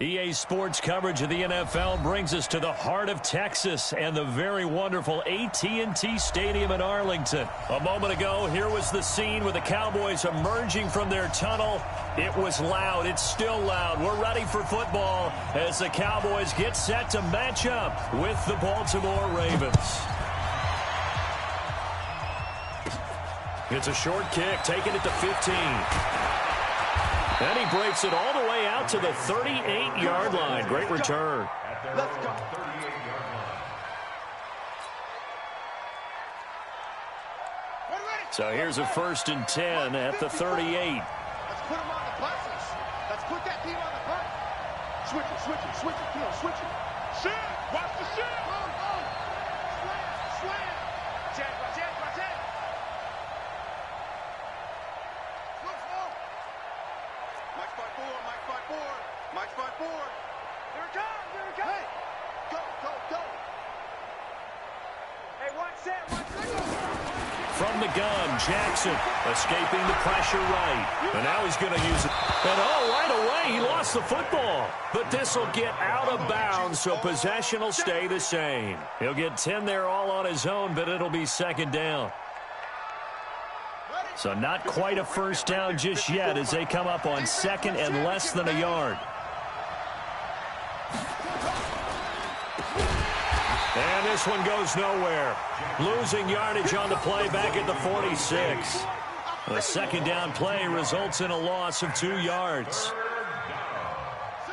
EA Sports coverage of the NFL brings us to the heart of Texas and the very wonderful AT&T Stadium in Arlington. A moment ago, here was the scene with the Cowboys emerging from their tunnel. It was loud. It's still loud. We're ready for football as the Cowboys get set to match up with the Baltimore Ravens. It's a short kick, taking it to 15. And he breaks it all the way out to the 38-yard line. Great return. Let's go. So here's a 1st and 10 at the 38. Let's put him on the buses. Let's put that team on the bus. Switch it, switch it, switch it, Theo, switch it. Shit! Watch the shit! Slam, slam. Jet, jet, jet. Mike spot 4, Mike spot 4, Mike spot 4. Here it comes, here it comes. Hey, go, go, go. Hey, watch that, watch that. From the gun, Jackson escaping the pressure right. And now he's going to use it. And right away, he lost the football. But this will get out of bounds, so possession will stay the same. He'll get 10 there all on his own, but it'll be 2nd down. So not quite a 1st down just yet as they come up on 2nd and less than a yard. And this one goes nowhere. Losing yardage on the play back at the 46. The 2nd down play results in a loss of 2 yards.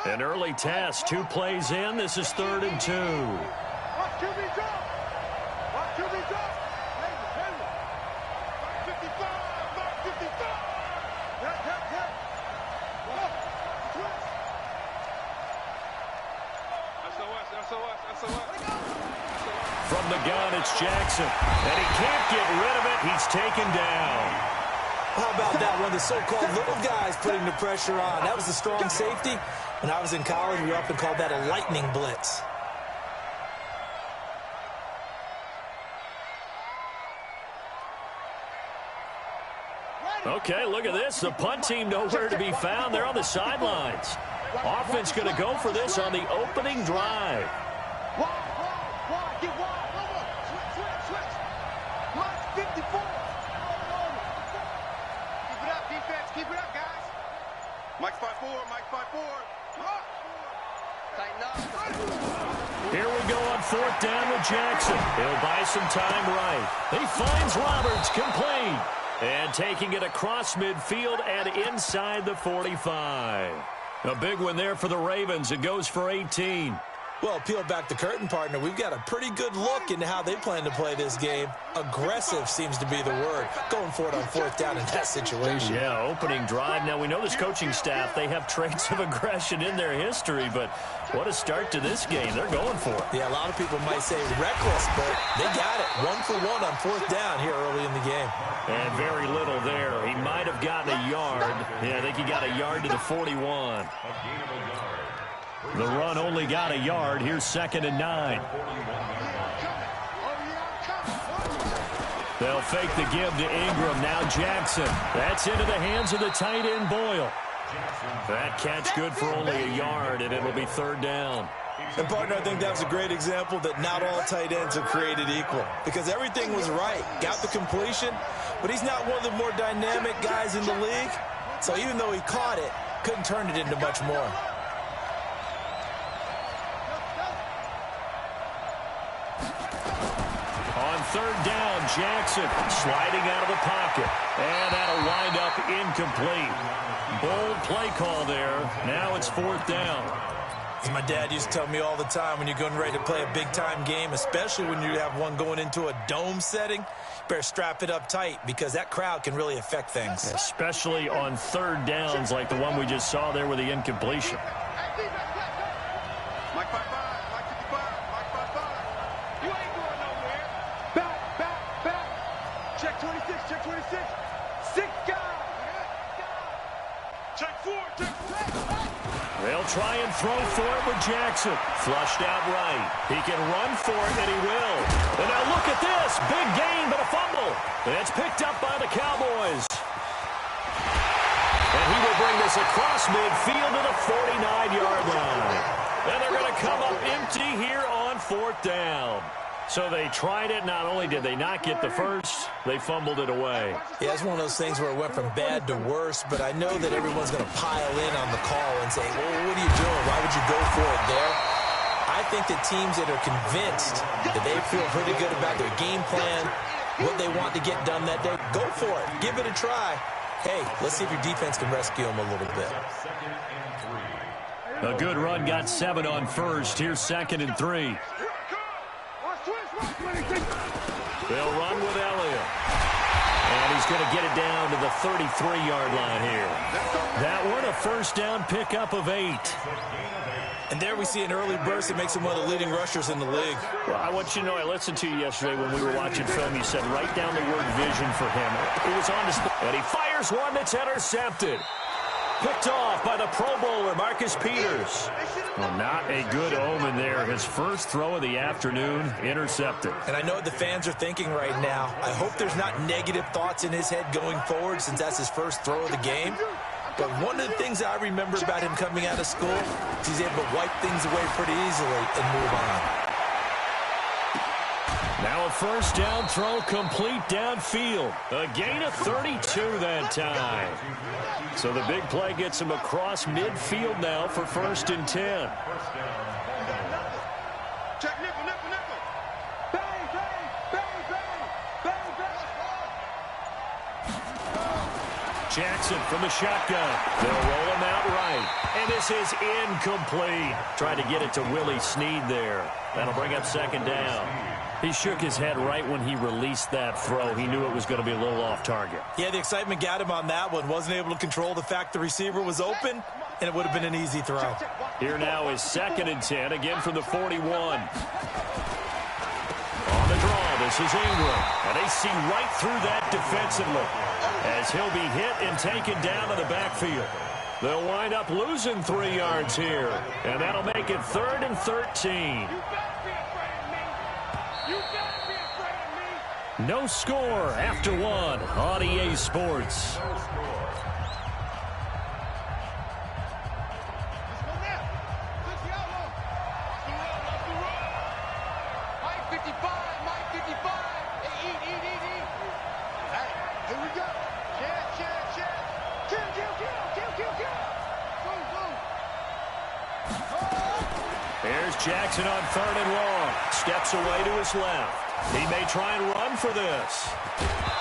An early test, 2 plays in. This is 3rd and 2. From the gun, it's Jackson. And he can't get rid of it. He's taken down. How about that? One of the so-called little guys putting the pressure on. That was a strong safety. When I was in college, we often called that a lightning blitz. Okay, look at this. The punt team nowhere to be found. They're on the sidelines. Offense going to go for this on the opening drive. Mike spot 4, Mike spot 4. Tighten up. Here we go on 4th down with Jackson. He'll buy some time right. He finds Roberts complete. And taking it across midfield and inside the 45. A big one there for the Ravens. It goes for 18. Well, peel back the curtain, partner. We've got a pretty good look into how they plan to play this game. Aggressive seems to be the word. Going for it on 4th down in that situation. Yeah, opening drive. Now, we know this coaching staff, they have traits of aggression in their history, but what a start to this game. They're going for it. Yeah, a lot of people might say reckless, but they got it. 1 for 1 on 4th down here early in the game. And very little there. He might have gotten a yard. Yeah, I think he got a yard to the 41. The run only got a yard. Here's 2nd and 9. They'll fake the give to Ingram. Now Jackson. That's into the hands of the tight end, Boyle. That catch good for only a yard, and it'll be 3rd down. And, partner, I think that was a great example that not all tight ends are created equal. Because everything was right. Got the completion, but he's not one of the more dynamic guys in the league. So even though he caught it, couldn't turn it into much more. On 3rd down, Jackson sliding out of the pocket. And that'll wind up incomplete. Bold play call there. Now it's 4th down. As my dad used to tell me all the time, when you're going ready to play a big-time game, especially when you have one going into a dome setting, you better strap it up tight because that crowd can really affect things. Especially on 3rd downs like the one we just saw there with the incompletion. Mike 55, Mike 55, Mike 55. You ain't going nowhere. Back. Check 26, check 26. 6 guys. Check 4, check 4. They'll try and throw for it with Jackson. Flushed out right. He can run for it, and he will. And now look at this. Big gain, but a fumble. And it's picked up by the Cowboys. And he will bring bring this across midfield to the 49-yard line. And they're going to come up empty here on 4th down. So they tried it. Not only did they not get the first, they fumbled it away. Yeah, it's one of those things where it went from bad to worse, but I know that everyone's going to pile in on the call and say, well, what are you doing? Why would you go for it there? I think that teams that are convinced that they feel pretty good about their game plan, what they want to get done that day, go for it. Give it a try. Hey, let's see if your defense can rescue them a little bit. A good run got 7 on first. Here's 2nd and 3. They'll run with Elliott. And he's going to get it down to the 33-yard line here. That one a first down pickup of 8. And there we see an early burst that makes him one of the leading rushers in the league. Well, I want you to know, I listened to you yesterday when we were watching film. You said write down the word vision for him. It was on display. And he fires one that's intercepted. Picked off by the Pro Bowler, Marcus Peters. Well, not a good omen there. His first throw of the afternoon, intercepted. And I know what the fans are thinking right now. I hope there's not negative thoughts in his head going forward since that's his first throw of the game. But one of the things I remember about him coming out of school is he's able to wipe things away pretty easily and move on. Now a first down throw complete downfield. A gain of 32 that time. So the big play gets him across midfield now for 1st and 10. Check nickel, nickel, nickel. Bang, bang, bang, bang, bang, bang. Jackson from the shotgun. They'll roll him out right. And this is incomplete. Tried to get it to Willie Snead there. That'll bring up 2nd down. He shook his head right when he released that throw. He knew it was going to be a little off target. Yeah, the excitement got him on that one. Wasn't able to control the fact the receiver was open, and it would have been an easy throw. Here now is 2nd and 10, again from the 41. On the draw, this is Ingram. And they see right through that defensively as he'll be hit and taken down to the backfield. They'll wind up losing 3 yards here, and that'll make it 3rd and 13. No score after 1 on EA Sports. There's Jackson on 3rd and long. Steps away to his left. He may try and run for this.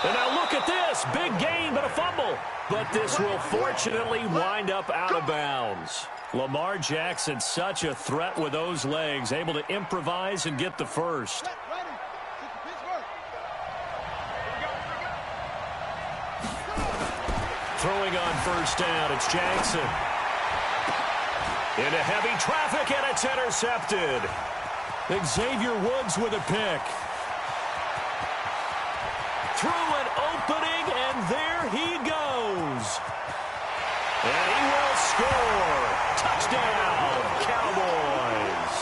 And now look at this. Big gain, but a fumble. But this will fortunately wind up out of bounds. Lamar Jackson, such a threat with those legs, able to improvise and get the first. Throwing on 1st down, it's Jackson. Into heavy traffic, and it's intercepted. Xavier Woods with a pick. Through an opening, and there he goes. And he will score. Touchdown, Cowboys.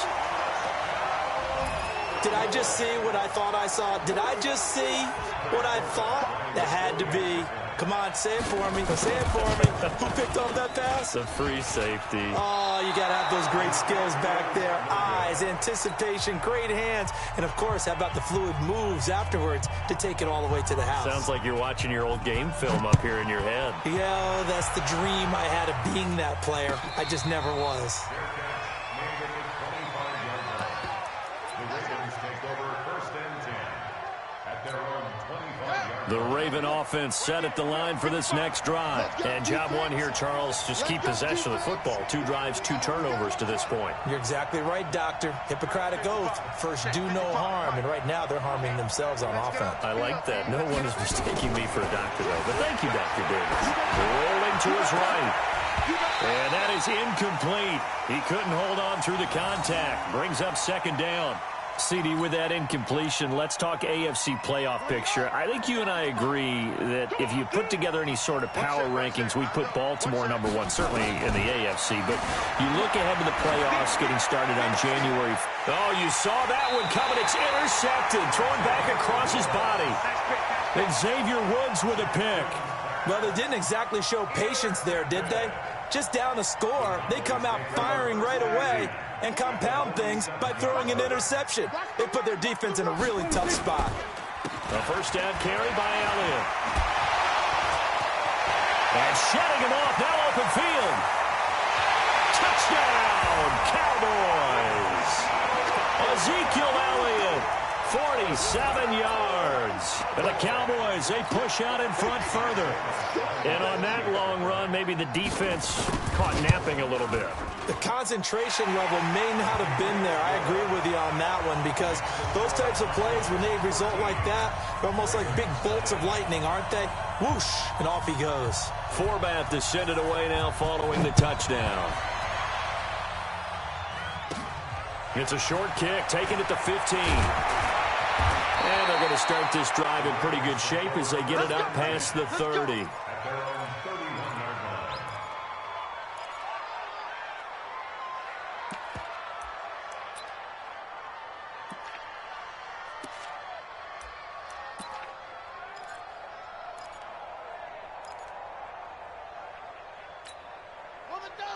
Did I just see what I thought I saw? Did I just see what I thought? That had to be. Come on, say it for me. Say it for me. Who picked off that pass? The free safety. Oh, you got to have those great skills back there. Eyes, anticipation, great hands. And, of course, how about the fluid moves afterwards to take it all the way to the house? Sounds like you're watching your old game film up here in your head. Yeah, that's the dream I had of being that player. I just never was. The Raven offense set at the line for this next drive. And job one here, Charles, just keep possession of the football. 2 drives, 2 turnovers to this point. You're exactly right, Doctor. Hippocratic oath. First, do no harm. And right now, they're harming themselves on offense. I like that. No one is mistaking me for a doctor, though. But thank you, Dr. Davis. Rolling to his right. And that is incomplete. He couldn't hold on through the contact. Brings up 2nd down. CD, with that incompletion, let's talk AFC playoff picture. I think you and I agree that if you put together any sort of power rankings, we'd put Baltimore number 1, certainly in the AFC. But you look ahead to the playoffs getting started on January. Oh, you saw that one coming. It's intercepted, thrown back across his body. Xavier Woods with a pick. Well, they didn't exactly show patience there, did they? Just down a score, they come out firing right away and compound things by throwing an interception. They put their defense in a really tough spot. A first down carry by Elliott. And shedding him off, now open field. Touchdown, Cowboys. Ezekiel Elliott, 47 yards. And the Cowboys, they push out in front further. And on that long run, maybe the defense caught napping a little bit. The concentration level may not have been there. I agree with you on that one, because those types of plays, when they result like that, they're almost like big bolts of lightning, aren't they? Whoosh, and off he goes. Forbath to send it away now following the touchdown. It's a short kick, taking it to 15. And they're going to start this drive in pretty good shape as they get it up past the 30.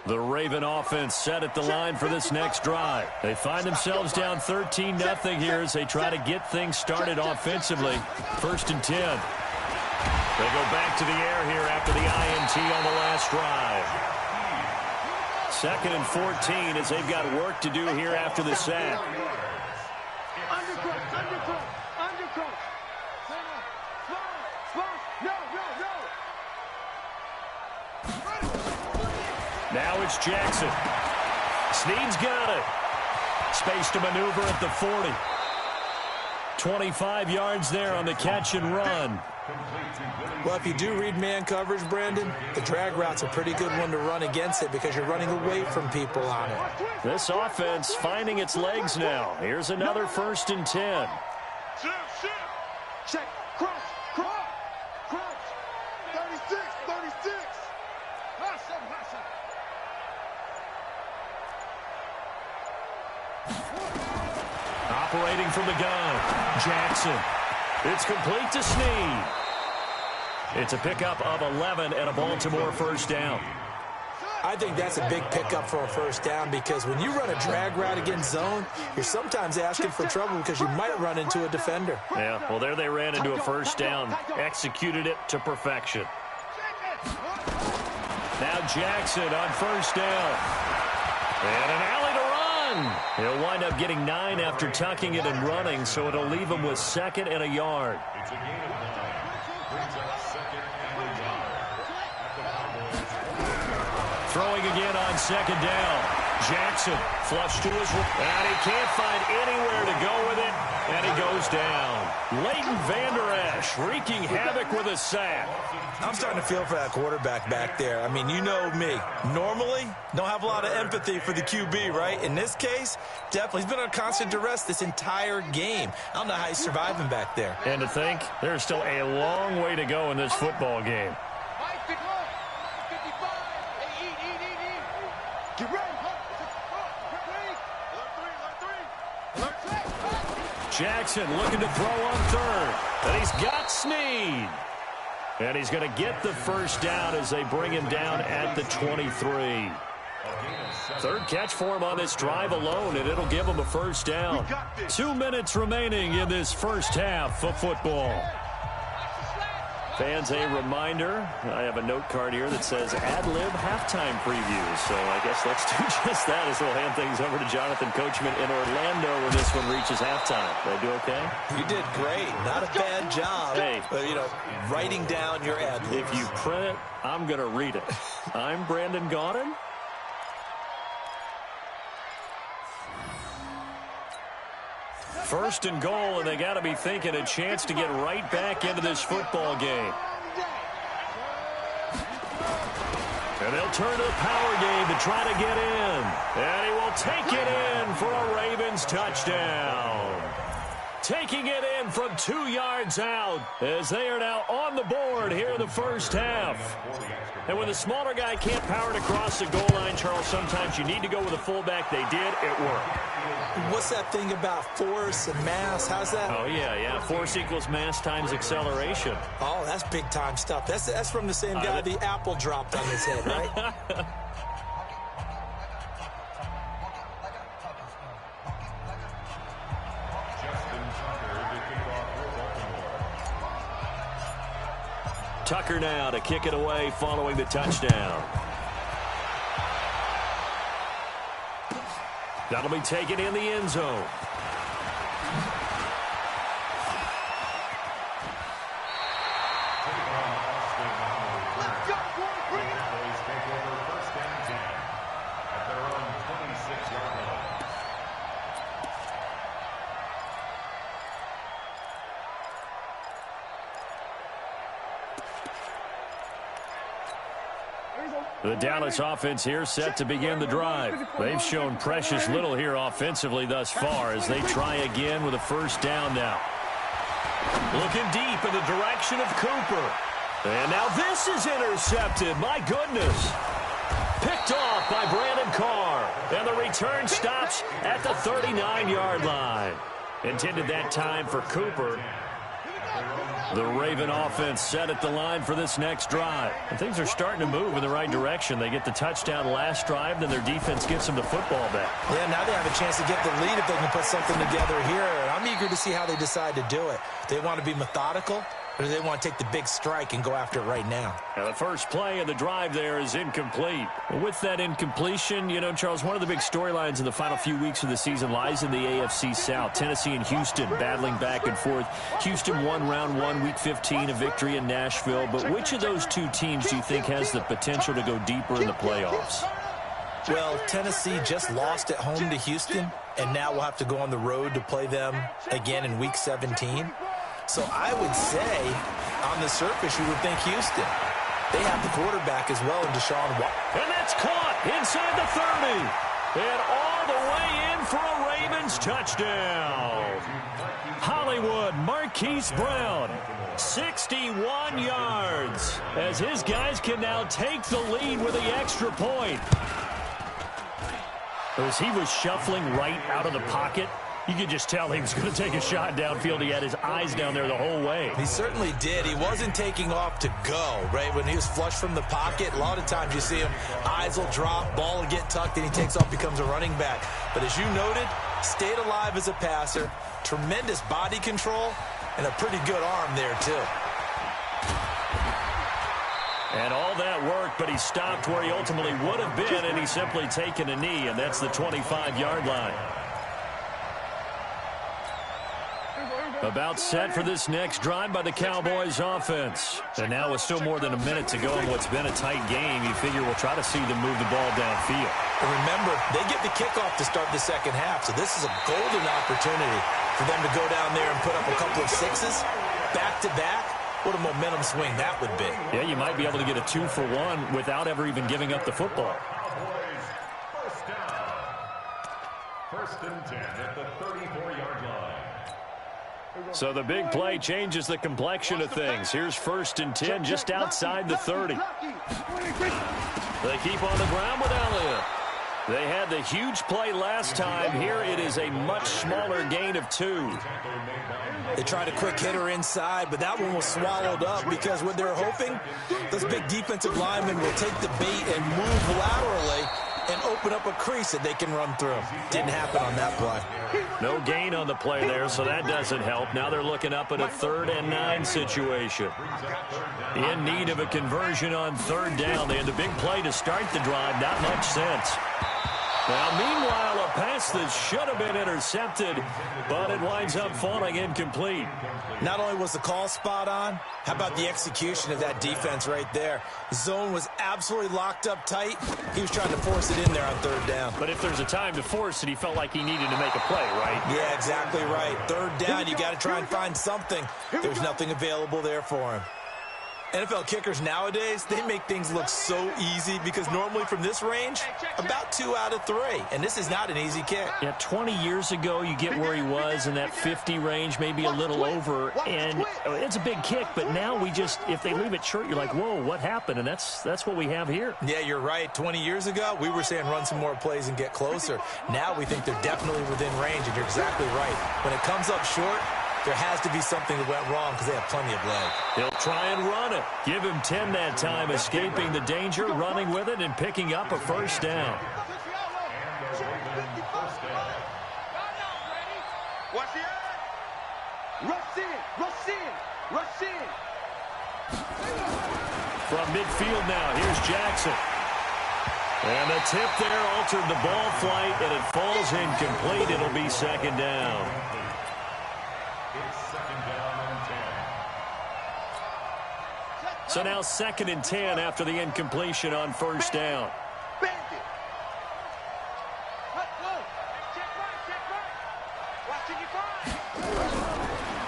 The Raven offense set at the line for this next drive. They find themselves down 13-0 here as they try to get things started offensively. 1st and 10. They go back to the air here after the INT on the last drive. 2nd and 14 as they've got work to do here after the sack. Now it's Jackson. Snead's got it. Space to maneuver at the 40. 25 yards there on the catch and run. Well, if you do read man coverage, Brandon, the drag route's a pretty good one to run against it because you're running away from people on it. This offense finding its legs now. Here's another 1st and 10. Check. Crouch. 36. Operating from the gun, Jackson. It's complete to Snead. It's a pickup of 11 and a Baltimore 1st down. I think that's a big pickup for a 1st down because when you run a drag route against zone, you're sometimes asking for trouble because you might run into a defender. Yeah, well, there they ran into a 1st down. Executed it to perfection. Now Jackson on 1st down. And an alley to run. He'll wind up getting 9 after tucking it and running, so it'll leave him with 2nd and a yard. Throwing again on 2nd down. Jackson flush to his right. And he can't find anywhere to go with it, and he goes down. Leighton Vander Esch wreaking havoc with a sack. I'm starting to feel for that quarterback back there. I mean, you know me. Normally, don't have a lot of empathy for the QB, right? In this case, definitely. He's been under constant duress this entire game. I don't know how he's surviving back there. And to think, there's still a long way to go in this football game. Get ready. Jackson looking to throw on 3rd. And he's got Snead. And he's going to get the 1st down as they bring him down at the 23. 3rd catch for him on this drive alone, and it'll give him a 1st down. 2 minutes remaining in this 1st half of football. Fans, a reminder, I have a note card here that says ad-lib halftime preview. So I guess let's do just that as we'll hand things over to Jonathan Coachman in Orlando when this one reaches halftime. Did I do okay? You did great. Not a bad job. Hey. Writing down your ad-libs. If you print it, I'm going to read it. I'm Brandon Gaudin. First and goal, and they got to be thinking a chance to get right back into this football game. And they'll turn to the power game to try to get in. And he will take it in for a Ravens touchdown. taking it in from 2 yards out as they are now on the board here in the first half. And when the smaller guy can't power it across the goal line, Charles, sometimes you need to go with a fullback. They did. It worked. What's that thing about force and mass? How's that? Oh, yeah. Force equals mass times acceleration. Oh, that's big-time stuff. That's from the same guy the apple dropped on his head, right? Tucker now to kick it away following the touchdown. That'll be taken in the end zone. Let's go, boys. Bring it up. Take over first and 10 at their own 26-yard line. The Dallas offense here set to begin the drive. They've shown precious little here offensively thus far as they try again with a first down now. Looking deep in the direction of Cooper. And now this is intercepted. My goodness. Picked off by Brandon Carr. And the return stops at the 39-yard line. Intended that time for Cooper. The Raven offense set at the line for this next drive. And things are starting to move in the right direction. They get the touchdown last drive, then their defense gets them the football back. Yeah, now they have a chance to get the lead if they can put something together here. And I'm eager to see how they decide to do it. They want to be methodical, or do they want to take the big strike and go after it right now? Now the first play of the drive there is incomplete. With that incompletion, you know, Charles, one of the big storylines in the final few weeks of the season lies in the AFC South. Tennessee and Houston battling back and forth. Houston won round 1, week 15, a victory in Nashville. But which of those two teams do you think has the potential to go deeper in the playoffs? Well, Tennessee just lost at home to Houston, and now we'll have to go on the road to play them again in week 17. So I would say, on the surface, you would think Houston. They have the quarterback as well in Deshaun Watson. And that's caught inside the 30. And all the way in for a Ravens touchdown. Hollywood Marquise Brown, 61 yards, as his guys can now take the lead with the extra point. As he was shuffling right out of the pocket, you could just tell he was going to take a shot downfield. He had his eyes down there the whole way. He certainly did. He wasn't taking off to go, right? When he was flush from the pocket, a lot of times you see him, eyes will drop, ball will get tucked, and he takes off, becomes a running back. But as you noted, stayed alive as a passer, tremendous body control, and a pretty good arm there, too. And all that worked, but he stopped where he ultimately would have been, and he's simply taken a knee, and that's the 25-yard line. About set for this next drive by the Cowboys offense. And now with still more than a minute to go in what's been a tight game, you figure we'll try to see them move the ball downfield. And remember, they get the kickoff to start the second half, so this is a golden opportunity for them to go down there and put up a couple of sixes back-to-back. What a momentum swing that would be. Yeah, you might be able to get a 2-for-1 without ever even giving up the football. First down. First and 10 at the 34-yard line. So the big play changes the complexion of things. Here's first and 10 just outside the 30. They keep on the ground with Elliott. They had the huge play last time. Here it is a much smaller gain of 2. They tried a quick hitter inside, but that one was swallowed up because what they're hoping, those big defensive linemen will take the bait and move laterally and open up a crease that they can run through. Didn't happen on that play. No gain on the play there, so that doesn't help. Now they're looking up at a 3rd and 9 situation. In need of a conversion on 3rd down. They had the big play to start the drive. Not much sense. Now, meanwhile, a pass that should have been intercepted, but it winds up falling incomplete. Not only was the call spot on, how about the execution of that defense right there? Zone was absolutely locked up tight. He was trying to force it in there on 3rd down. But if there's a time to force it, he felt like he needed to make a play, right? Yeah, exactly right. 3rd down, you got to try and find something. There's nothing available there for him. NFL kickers nowadays, they make things look so easy because normally from this range, about 2 out of 3. And this is not an easy kick. Yeah, 20 years ago, you get where he was in that 50 range, maybe a little over. And it's a big kick, but now we just, if they leave it short, you're like, whoa, what happened? And that's what we have here. Yeah, you're right. 20 years ago, we were saying run some more plays and get closer. Now we think they're definitely within range, and you're exactly right. When it comes up short, there has to be something that went wrong because they have plenty of leg. He'll try and run it. Give him 10 that time, escaping the danger, running with it, and picking up a first down. Watch the eye. Rush in, rush in, rush in. From midfield now, here's Jackson. And the tip there altered the ball flight, and it falls incomplete. It'll be second down. So now 2nd and 10 after the incompletion on first down.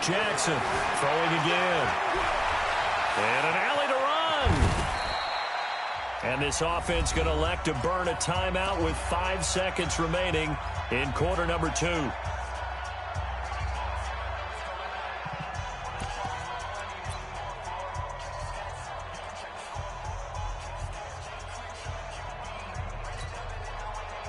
Jackson throwing again. And an alley to run. And this offense going to elect to burn a timeout with 5 seconds remaining in quarter number 2.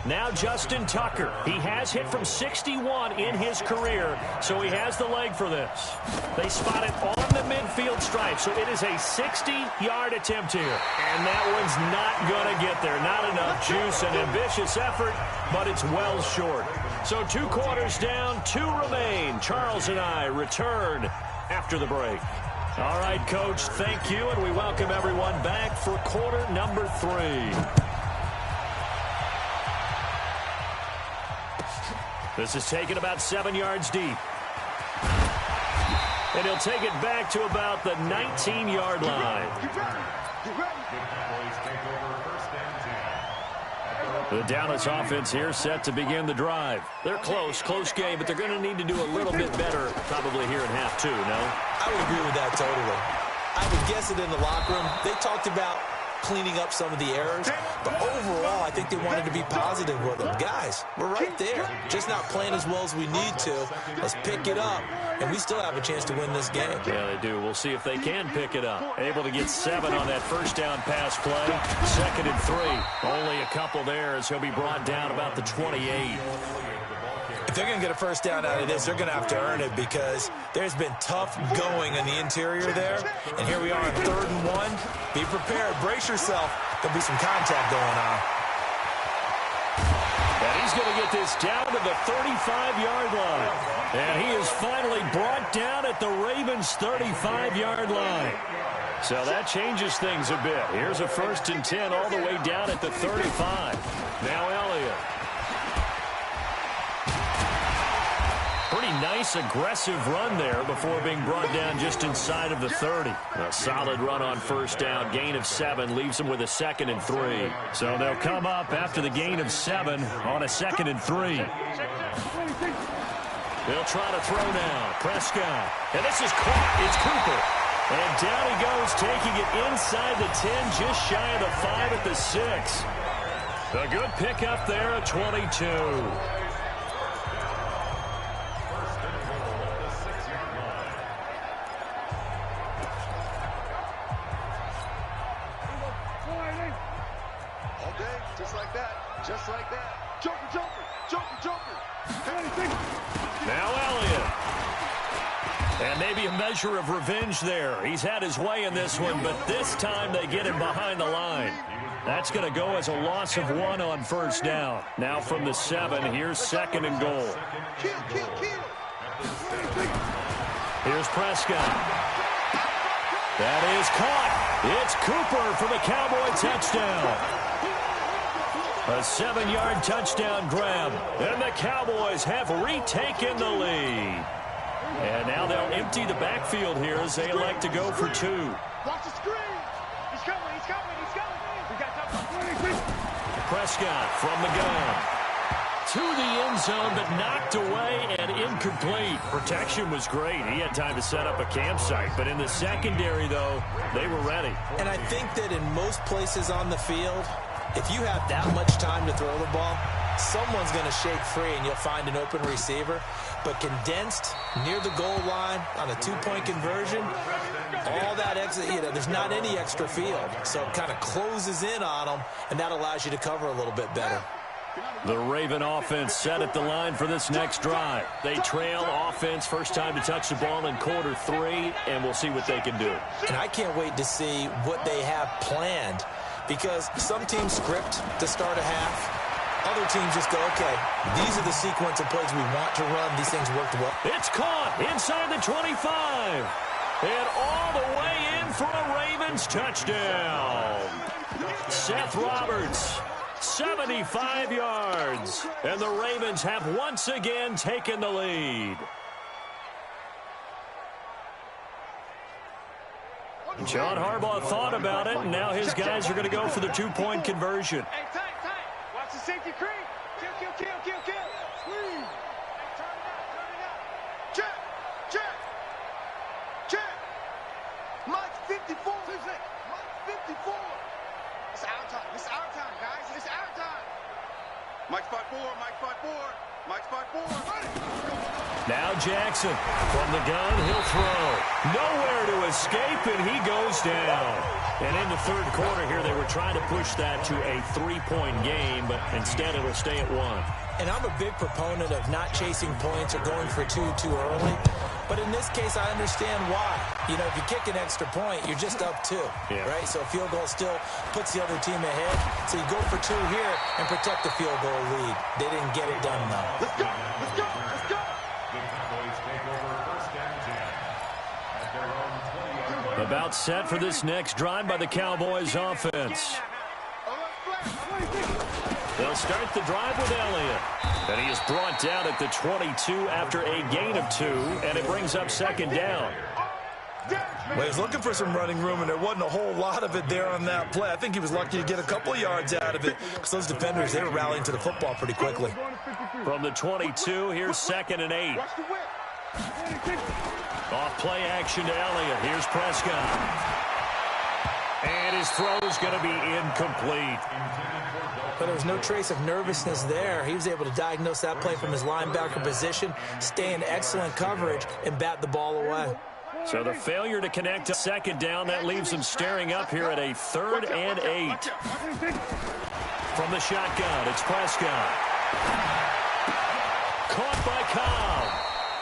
Now Justin Tucker. He has hit from 61 in his career, so he has the leg for this. They spot it on the midfield stripe, so it is a 60-yard attempt here. And that one's not going to get there. Not enough juice, an ambitious effort, but it's well short. So 2 quarters down, 2 remain. Charles and I return after the break. All right, Coach, thank you, and we welcome everyone back for quarter number 3. This is taken about 7 yards deep. And he'll take it back to about the 19-yard line. The Dallas offense here set to begin the drive. They're close game, but they're going to need to do a little bit better probably here in half 2, no? I would agree with that totally. I would guess it in the locker room. They talked about cleaning up some of the errors, but overall I think they wanted to be positive with them. Guys, we're right there, just not playing as well as we need to. Let's pick it up, and we still have a chance to win this game. Yeah, they do. We'll see if they can pick it up. Able to get 7 on that first down pass play. 2nd and 3. Only a couple there as he'll be brought down about the 28. If they're going to get a first down out of this, they're going to have to earn it because there's been tough going in the interior there. And here we are on 3rd and 1. Be prepared. Brace yourself. There'll be some contact going on. And he's going to get this down to the 35-yard line. And he is finally brought down at the Ravens' 35-yard line. So that changes things a bit. Here's a 1st and 10 all the way down at the 35. Now Elliott. Pretty nice, aggressive run there before being brought down just inside of the 30. A solid run on first down. Gain of 7 leaves them with a 2nd and 3. So they'll come up after the gain of 7 on a 2nd and 3. They'll try to throw now. Prescott. And this is caught. It's Cooper. And down he goes, taking it inside the 10, just shy of the 5 at the 6. A good pickup there at 22. Just like that. Joker, Joker, Joker, Joker. Now Elliott. And maybe a measure of revenge there. He's had his way in this one, but this time they get him behind the line. That's going to go as a loss of 1 on first down. Now from the 7, here's 2nd and goal. Here's Prescott. That is caught. It's Cooper for the Cowboy touchdown. A 7-yard touchdown grab, and the Cowboys have retaken the lead. And now they'll empty the backfield here as they elect to go for 2. Watch the screen. He's coming, he's coming, he's coming. We got time. Prescott from the gun. to the end zone, but knocked away and incomplete. Protection was great. He had time to set up a campsite, but in the secondary, though, they were ready. And I think that in most places on the field, if you have that much time to throw the ball, someone's going to shake free and you'll find an open receiver. But condensed near the goal line on a two-point conversion, all that extra, there's not any extra field. So it kind of closes in on them, and that allows you to cover a little bit better. The Raven offense set at the line for this next drive. They trail offense, first time to touch the ball in quarter 3, and we'll see what they can do. And I can't wait to see what they have planned, because some teams script to start a half. Other teams just go, okay, these are the sequence of plays we want to run. These things worked well. It's caught inside the 25. And all the way in for a Ravens touchdown. Seth Roberts, 75 yards. And the Ravens have once again taken the lead. John Harbaugh thought about it, and now his guys are going to go for the two-point conversion. Hey, tight. Watch the safety creep. Kill. Squeeze. Hey, turn it up. Check. Mike's 54. Mike's 54. It's our time, guys. It's our time. Mike's 5'4". Mike's 5'4". Now Jackson from the gun, he'll throw. Nowhere to escape, and he goes down. And in the third quarter here, they were trying to push that to a 3-point game, but instead it'll stay at 1. And I'm a big proponent of not chasing points or going for two too early. But in this case, I understand why. If you kick an extra point, you're just up 2, right? So a field goal still puts the other team ahead. So you go for 2 here and protect the field goal lead. They didn't get it done, though. Let's go. The Cowboys take over first and 10 at their own 20-yard line. About set for this next drive by the Cowboys offense. They'll start the drive with Elliott. And he is brought down at the 22 after a gain of 2, and it brings up second down. Well, he was looking for some running room, and there wasn't a whole lot of it there on that play. I think he was lucky to get a couple of yards out of it, because those defenders, they were rallying to the football pretty quickly. From the 22, here's 2nd and 8. Off play action to Elliott. Here's Prescott. And his throw is going to be incomplete. But there was no trace of nervousness there. He was able to diagnose that play from his linebacker position, stay in excellent coverage, and bat the ball away. So the failure to connect to second down, that leaves him staring up here at a 3rd and 8. From the shotgun, it's Prescott. Caught by Cobb.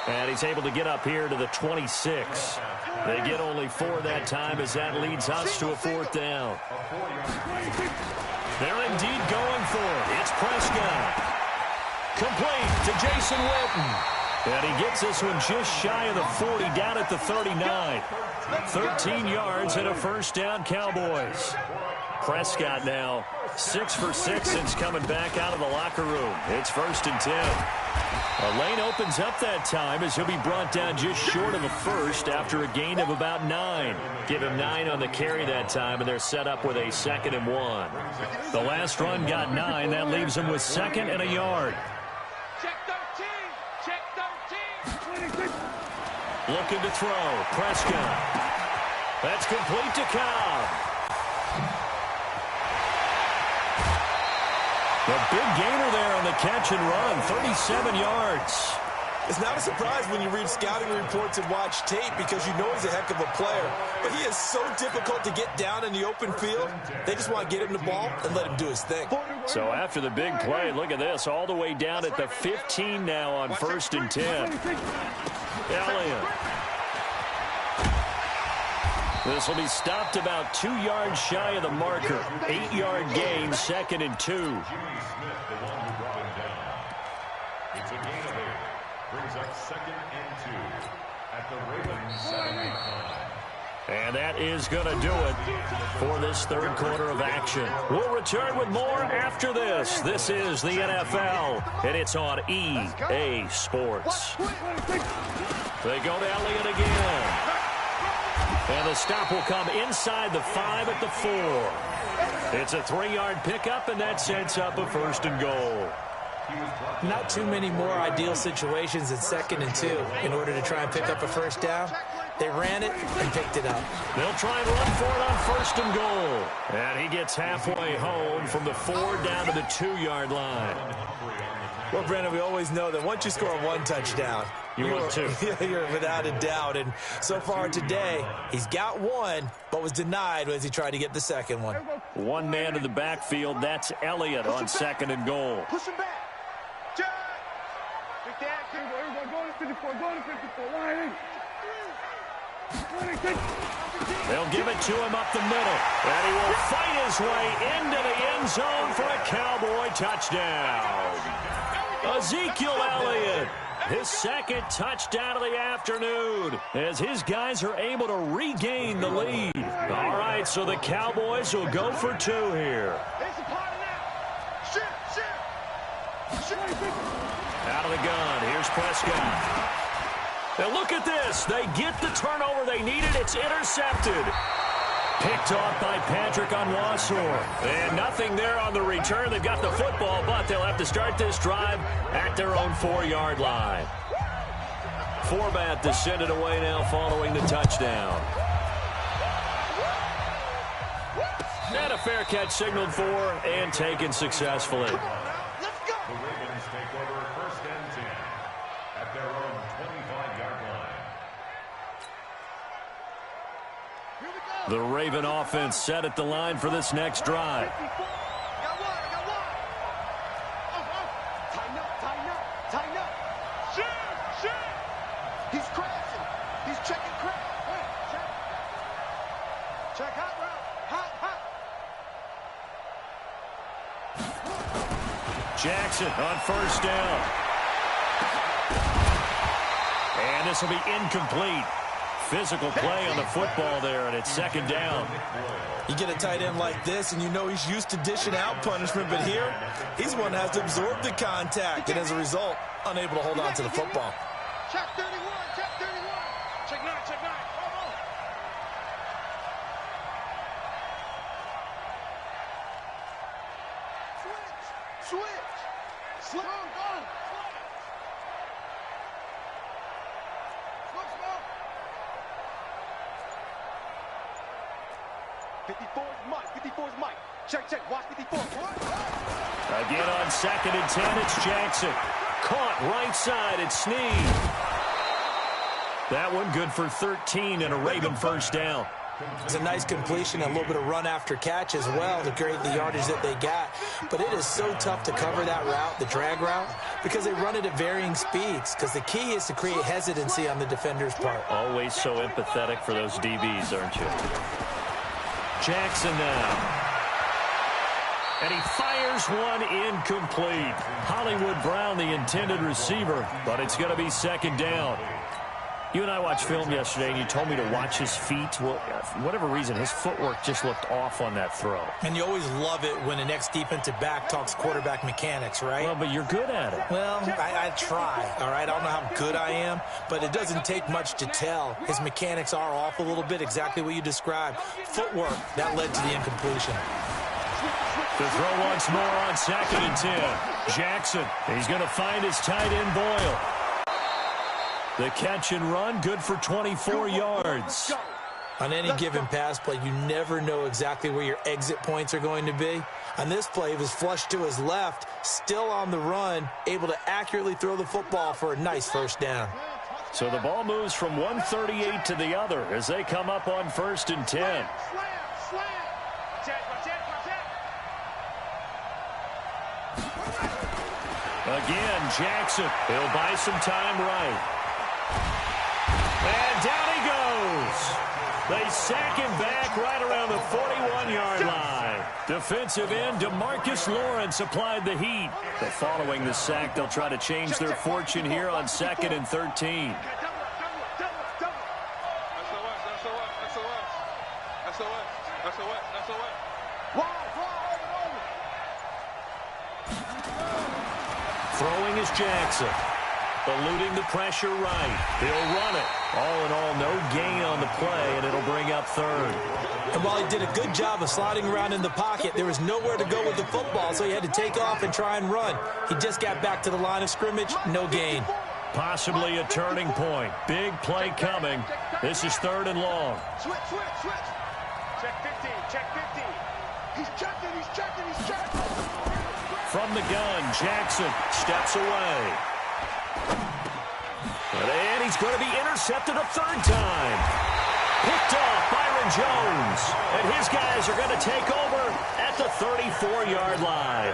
And he's able to get up here to the 26. They get only 4 that time as that leads us to a 4th down. They're indeed going for it. It's Prescott. Complete to Jason Witten. And he gets this one just shy of the 40, down at the 39. 13 yards and a first down, Cowboys. Prescott now 6 for 6 since coming back out of the locker room. It's 1st and 10. A lane opens up that time as he'll be brought down just short of a first after a gain of about 9. Give him 9 on the carry that time, and they're set up with a 2nd and 1. The last run got 9. That leaves him with 2nd and a yard. Check 13. Looking to throw. Prescott. That's complete to Cobb. The big gainer there on the catch and run, 37 yards. It's not a surprise when you read scouting reports and watch tape, because you know he's a heck of a player. But he is so difficult to get down in the open field. They just want to get him the ball and let him do his thing. So after the big play, look at this, all the way down at the 15 now on 1st and 10. Elliott. This will be stopped about 2 yards shy of the marker. 8-yard gain, 2nd and 2. Jimmy Smith, the one who brought him down. It's a gain of 8. Brings up 2nd and 2 at the Ravens 7-yard line. And that is going to do it for this third quarter of action. We'll return with more after this. This is the NFL, and it's on EA Sports. They go to Elliott again. And the stop will come inside the 5 at the 4. It's a 3-yard pickup, and that sets up a 1st and goal. Not too many more ideal situations in 2nd and 2 in order to try and pick up a first down. They ran it and picked it up. They'll try and run for it on 1st and goal. And he gets halfway home from the 4 down to the 2-yard line. Well, Brandon, we always know that once you score one touchdown, you're without a doubt. And so far today, he's got one, but was denied as he tried to get the second one. One man in the backfield. That's Elliott on 2nd and goal. Push him back. They'll give it to him up the middle. And he will fight his way into the end zone for a Cowboy touchdown. Ezekiel Elliott, his 2nd touchdown of the afternoon, as his guys are able to regain the lead. All right, so the Cowboys will go for 2 here. Out of the gun, here's Prescott. Now look at this. They get the turnover they needed. It's intercepted. Picked off by Patrick Onwuasor. And nothing there on the return. They've got the football, but they'll have to start this drive at their own 4-yard line. Forbat to send it away now following the touchdown. And a fair catch signaled for and taken successfully. The Ravens take over 1st and 10 at their own 25-yard line. The Raven offense set at the line for this next drive. Tighten up. Shoot. He's crashing. He's checking crash. Check hot route. Hot. Jackson on 1st down. And this will be incomplete. Physical play on the football there, and it's 2nd down. You get a tight end like this, and you know he's used to dishing out punishment, but here, he's one that has to absorb the contact, and as a result, unable to hold on to the football. Check 31. Check 9. Switch. Slip. Go. 54 is Mike. Check. Watch 54. Again on 2nd and 10, it's Jackson. Caught right side, it's Snead. That one good for 13 and a Raven 1st down. It's a nice completion, a little bit of run after catch as well to create the yardage that they got. But it is so tough to cover that route, the drag route, because they run it at varying speeds. Because the key is to create hesitancy on the defender's part. Always so empathetic for those DBs, aren't you? Jackson now. And he fires one incomplete. Hollywood Brown, the intended receiver, but it's going to be 2nd down. You and I watched film yesterday, and you told me to watch his feet. Well, for whatever reason, his footwork just looked off on that throw. And you always love it when the next defensive back talks quarterback mechanics, right? Well, but you're good at it. Well, I try, all right? I don't know how good I am, but it doesn't take much to tell. His mechanics are off a little bit, exactly what you described. Footwork, that led to the incompletion. The throw once more on 2nd and 10. Jackson, he's going to find his tight end Boyle. The catch and run, good for 24 yards. On any given pass play, you never know exactly where your exit points are going to be. On this play, he was flushed to his left, still on the run, able to accurately throw the football for a nice 1st down. So the ball moves from 138 to the other as they come up on 1st and 10. Again, Jackson. He'll buy some time right. And down he goes. They sack him back right around the 41-yard line. Defensive end DeMarcus Lawrence applied the heat. But following the sack, they'll try to change their fortune here on 2nd and 13. Throwing is Jackson. eluding the pressure right. He'll run it. All in all, no gain on the play, and it'll bring up third. And while he did a good job of sliding around in the pocket, there was nowhere to go with the football, so he had to take off and try and run. He just got back to the line of scrimmage, no gain. Possibly a turning point. Big play coming. This is 3rd and long. Switch. Check 15, check 15. He's checking. From the gun, Jackson steps away. And he's going to be intercepted a 3rd time. Picked off Byron Jones. And his guys are going to take over at the 34-yard line.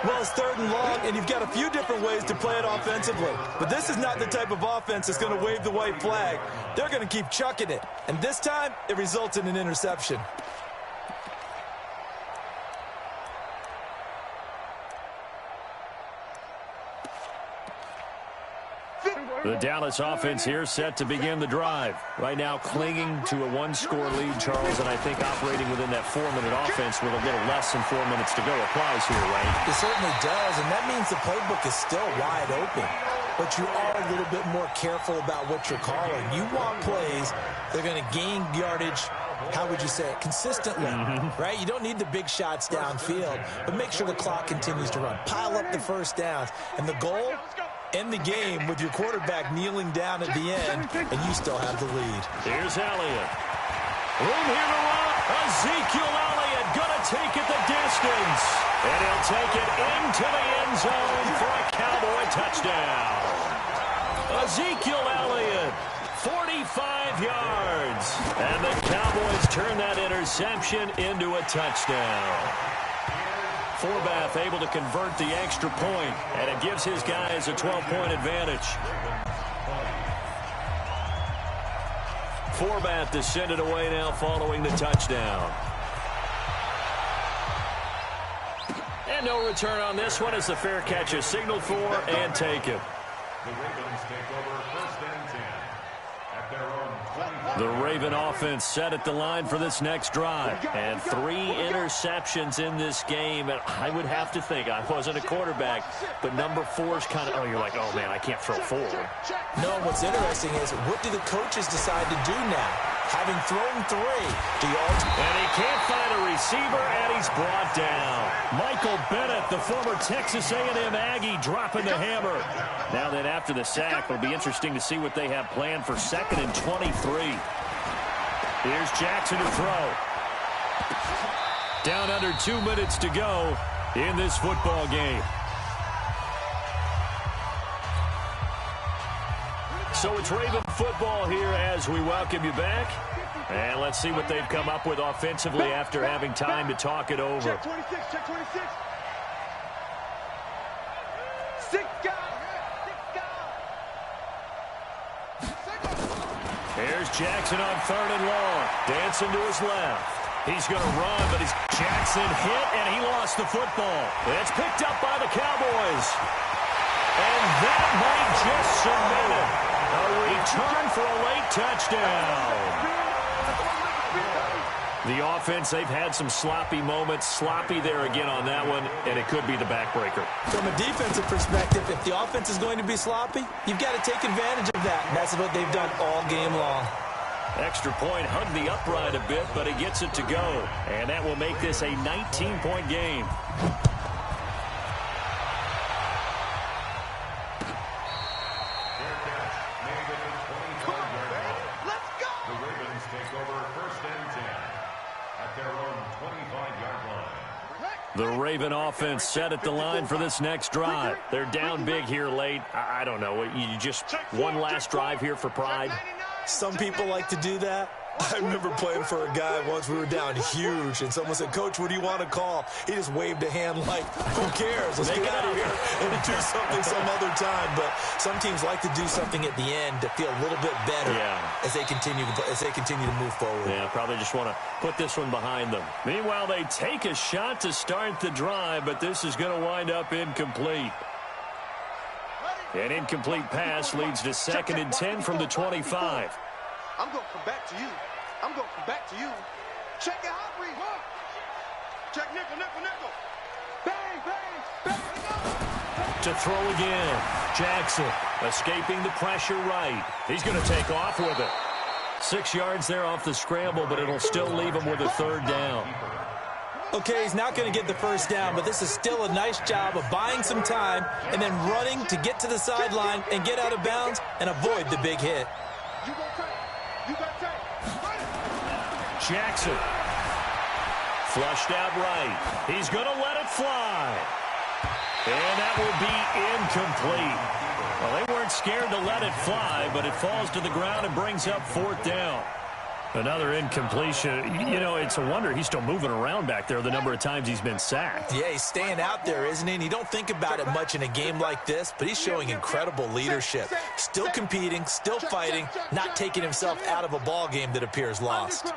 Well, it's 3rd and long, and you've got a few different ways to play it offensively. But this is not the type of offense that's going to wave the white flag. They're going to keep chucking it. And this time, it results in an interception. The Dallas offense here set to begin the drive. Right now clinging to a 1-score lead, Charles, and I think operating within that 4-minute offense with a little less than 4 minutes to go applies here, right? It certainly does, and that means the playbook is still wide open. But you are a little bit more careful about what you're calling. You want plays that are going to gain yardage, how would you say it, consistently, right? You don't need the big shots downfield, but make sure the clock continues to run. Pile up the first downs, and the goal, end the game with your quarterback kneeling down at the end, and you still have the lead. Here's Elliott. Room here to run. Ezekiel Elliott going to take it the distance. And he'll take it into the end zone for a Cowboy touchdown. Ezekiel Elliott, 45 yards. And the Cowboys turn that interception into a touchdown. Forbath able to convert the extra point, and it gives his guys a 12-point advantage. Forbath descended away now following the touchdown. And no return on this one as the fair catch is signaled for and taken. The Ravens take over 1st and 10 at their own 25. The Raven offense set at the line for this next drive. And 3 interceptions in this game. And I would have to think, I wasn't a quarterback, but number 4's kind of, you're like, oh, man, I can't throw 4. No, what's interesting is, what do the coaches decide to do now? Having thrown 3, do you and he can't find a receiver, and he's brought down. Michael Bennett, the former Texas A&M Aggie, dropping the hammer. Now then, after the sack, it'll be interesting to see what they have planned for 2nd and 23. Here's Jackson to throw. Down under 2 minutes to go in this football game. So it's Raven football here as we welcome you back. And let's see what they've come up with offensively after having time to talk it over. Check 26, check 26. 6 guys. Here's Jackson on 3rd and long. Dancing to his left. He's going to run, but Jackson hit, and he lost the football. It's picked up by the Cowboys. And that might just cement it. A return for a late touchdown. The offense, they've had some sloppy moments. Sloppy there again on that one, and it could be the backbreaker. From a defensive perspective, if the offense is going to be sloppy, you've got to take advantage of that. And that's what they've done all game long. Extra point, hugged the upright a bit, but he gets it to go. And that will make this a 19-point game. The Raven offense set at the line for this next drive. They're down big here late. I don't know. You just one last drive here for pride. Some people like to do that. I remember playing for a guy once. We were down huge, and someone said, "Coach, what do you want to call?" He just waved a hand like, "Who cares? Let's get out of here and do something some other time." But some teams like to do something at the end to feel a little bit better as they continue to move forward. Yeah, probably just want to put this one behind them. Meanwhile, they take a shot to start the drive, but this is going to wind up incomplete. An incomplete pass leads to 2nd and 10 from the 25. I'm going to come back to you. I'm going to come back to you. Check it out, Reed. Check nickel, nickel, nickel. Bang, bang, bang. To throw again. Jackson escaping the pressure right. He's going to take off with it. 6 yards there off the scramble, but it'll still leave him with a third down. Okay, he's not going to get the first down, but this is still a nice job of buying some time and then running to get to the sideline and get out of bounds and avoid the big hit. Jackson. Flushed out right. He's going to let it fly. And that will be incomplete. Well, they weren't scared to let it fly, but it falls to the ground and brings up fourth down. Another incompletion. You know, it's a wonder he's still moving around back there the number of times he's been sacked. Yeah, he's staying out there, isn't he? And you don't think about it much in a game like this, but he's showing incredible leadership. Still competing, still fighting, not taking himself out of a ball game that appears lost.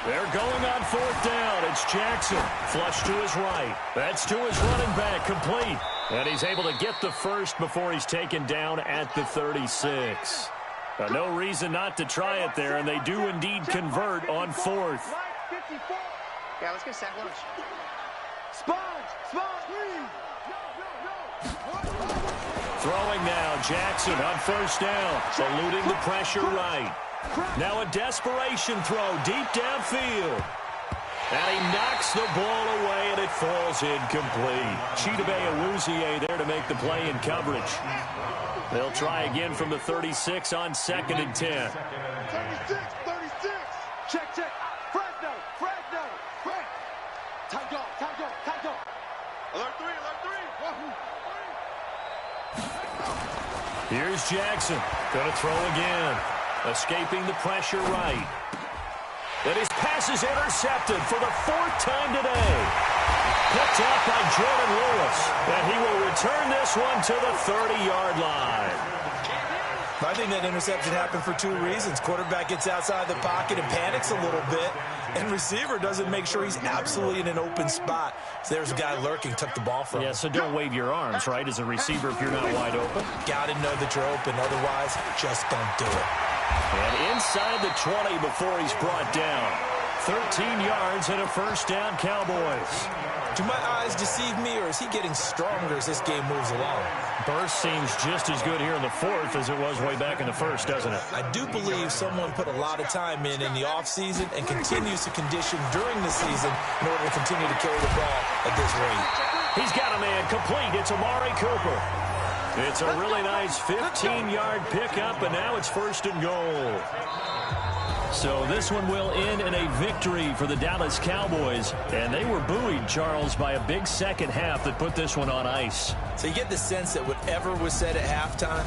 They're going on fourth down. It's Jackson. Flush to his right. That's to his running back. Complete. And he's able to get the first before he's taken down at the 36. No reason not to try it there, and they do indeed convert on fourth. Yeah, let's get sack lunch. Sponge, Throwing now, Jackson on first down, eluding the pressure right. Now a desperation throw deep downfield. And he knocks the ball away, and it falls incomplete. Chidobe Awuzie there to make the play in coverage. They'll try again from the 36 on 2nd and 10. 36. Check. Fresno. Tight go. Alert three. Here's Jackson. Going to throw again. Escaping the pressure right. And his pass is intercepted for the 4th time today. Picked up by Jordan Lewis. And he will return this one to the 30-yard line. I think that interception happened for 2 reasons. Quarterback gets outside the pocket and panics a little bit. And receiver doesn't make sure he's absolutely in an open spot. So there's a guy lurking, took the ball from him. Yeah, so don't wave your arms, right, as a receiver if you're not wide open. Got to know that you're open. Otherwise, just don't do it. And inside the 20 before he's brought down. 13 yards and a first down, Cowboys. Do my eyes deceive me, or is he getting stronger as this game moves along? Burst seems just as good here in the 4th as it was way back in the 1st, doesn't it? I do believe someone put a lot of time in the offseason and continues to condition during the season in order to continue to carry the ball at this rate. He's got a man complete. It's Amari Cooper. It's a really nice 15-yard pickup, and now it's 1st and goal. So this one will end in a victory for the Dallas Cowboys. And they were buoyed, Charles, by a big second half that put this one on ice. So you get the sense that whatever was said at halftime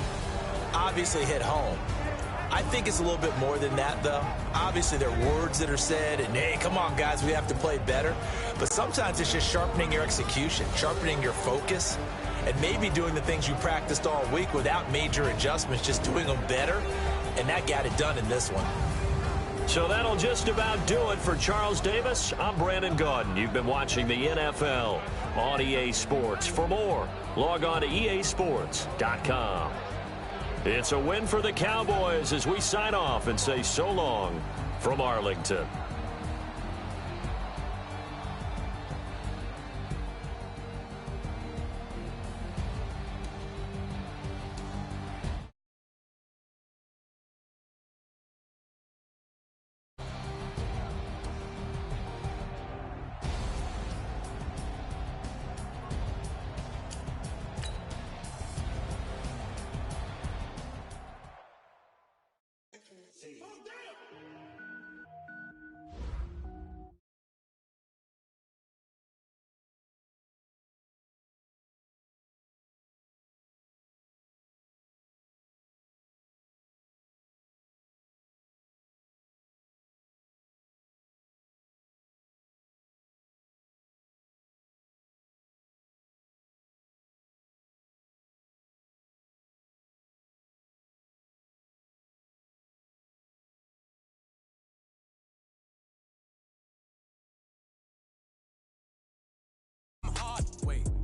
obviously hit home. I think it's a little bit more than that, though. Obviously, there are words that are said, and, hey, come on, guys, we have to play better. But sometimes it's just sharpening your execution, sharpening your focus, and maybe doing the things you practiced all week without major adjustments, just doing them better. And that got it done in this one. So that'll just about do it for Charles Davis. I'm Brandon Gaudin. You've been watching the NFL on EA Sports. For more, log on to easports.com. It's a win for the Cowboys as we sign off and say so long from Arlington.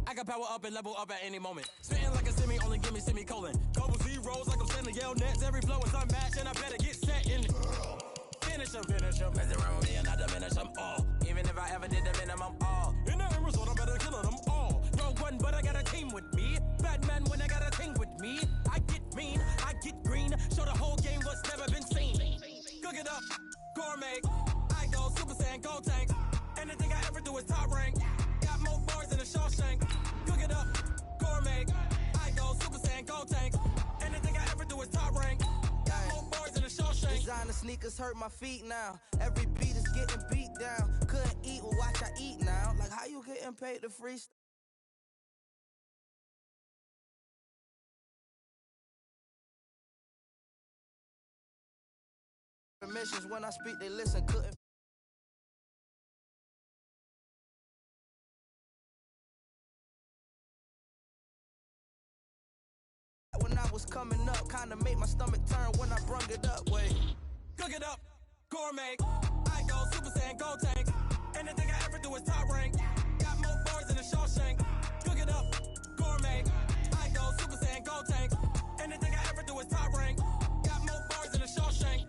I got power up and level up at any moment. Spitting like a semi, only give me semicolon. Couple zeros like I'm standing yell nets. Every flow is unmatched, and I better get set in. Finish them. Mess around with me and I diminish them all. Even if I ever did the minimum all. In the end result, I'm better killing them all. Rogue one, but I got a team. with me. Bad man when I got a thing with me. I get mean, I get green. Show the whole game what's never been seen. Cook it up, gourmet. I go Super Saiyan, go tank. Anything I ever do is top rank. Got more bars than a Shawshank. Cook it up, gourmet. I go Super Saiyan, go tank. Anything I ever do is top rank. Got more bars than a Shawshank. Designer sneakers hurt my feet now. Every beat is getting beat down. Couldn't eat, well watch I eat now. Like how you getting paid to freestyle? Permissions when I speak, they listen. Couldn't. When I was coming up, kinda made my stomach turn when I brung it up. Wait. Cook it up, gourmet. I go Super Saiyan, go tank. Anything I ever do is top rank. Got more bars than a Shawshank. Cook it up, gourmet. I go Super Saiyan, go tank. Anything I ever do is top rank. Got more bars than a Shawshank.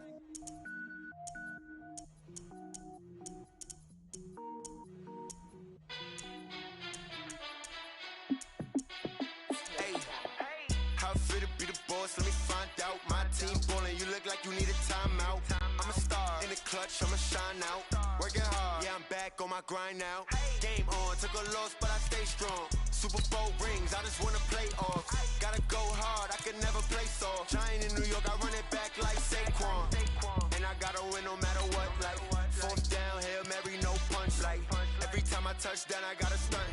How fit to be the boss? Let me find out. My team ballin', you look like you need a timeout. I'm a star in the clutch, I'ma shine out. Working hard, yeah, I'm back on my grind now. Game on, took a loss, but I stay strong. Super Bowl rings, I just wanna play off. Gotta go hard, I can never play soft. Giant in New York, I run it back like Saquon. And I gotta win no matter what, like fourth down, Hail Mary, no punch. Like every time I touch down, I gotta stunt.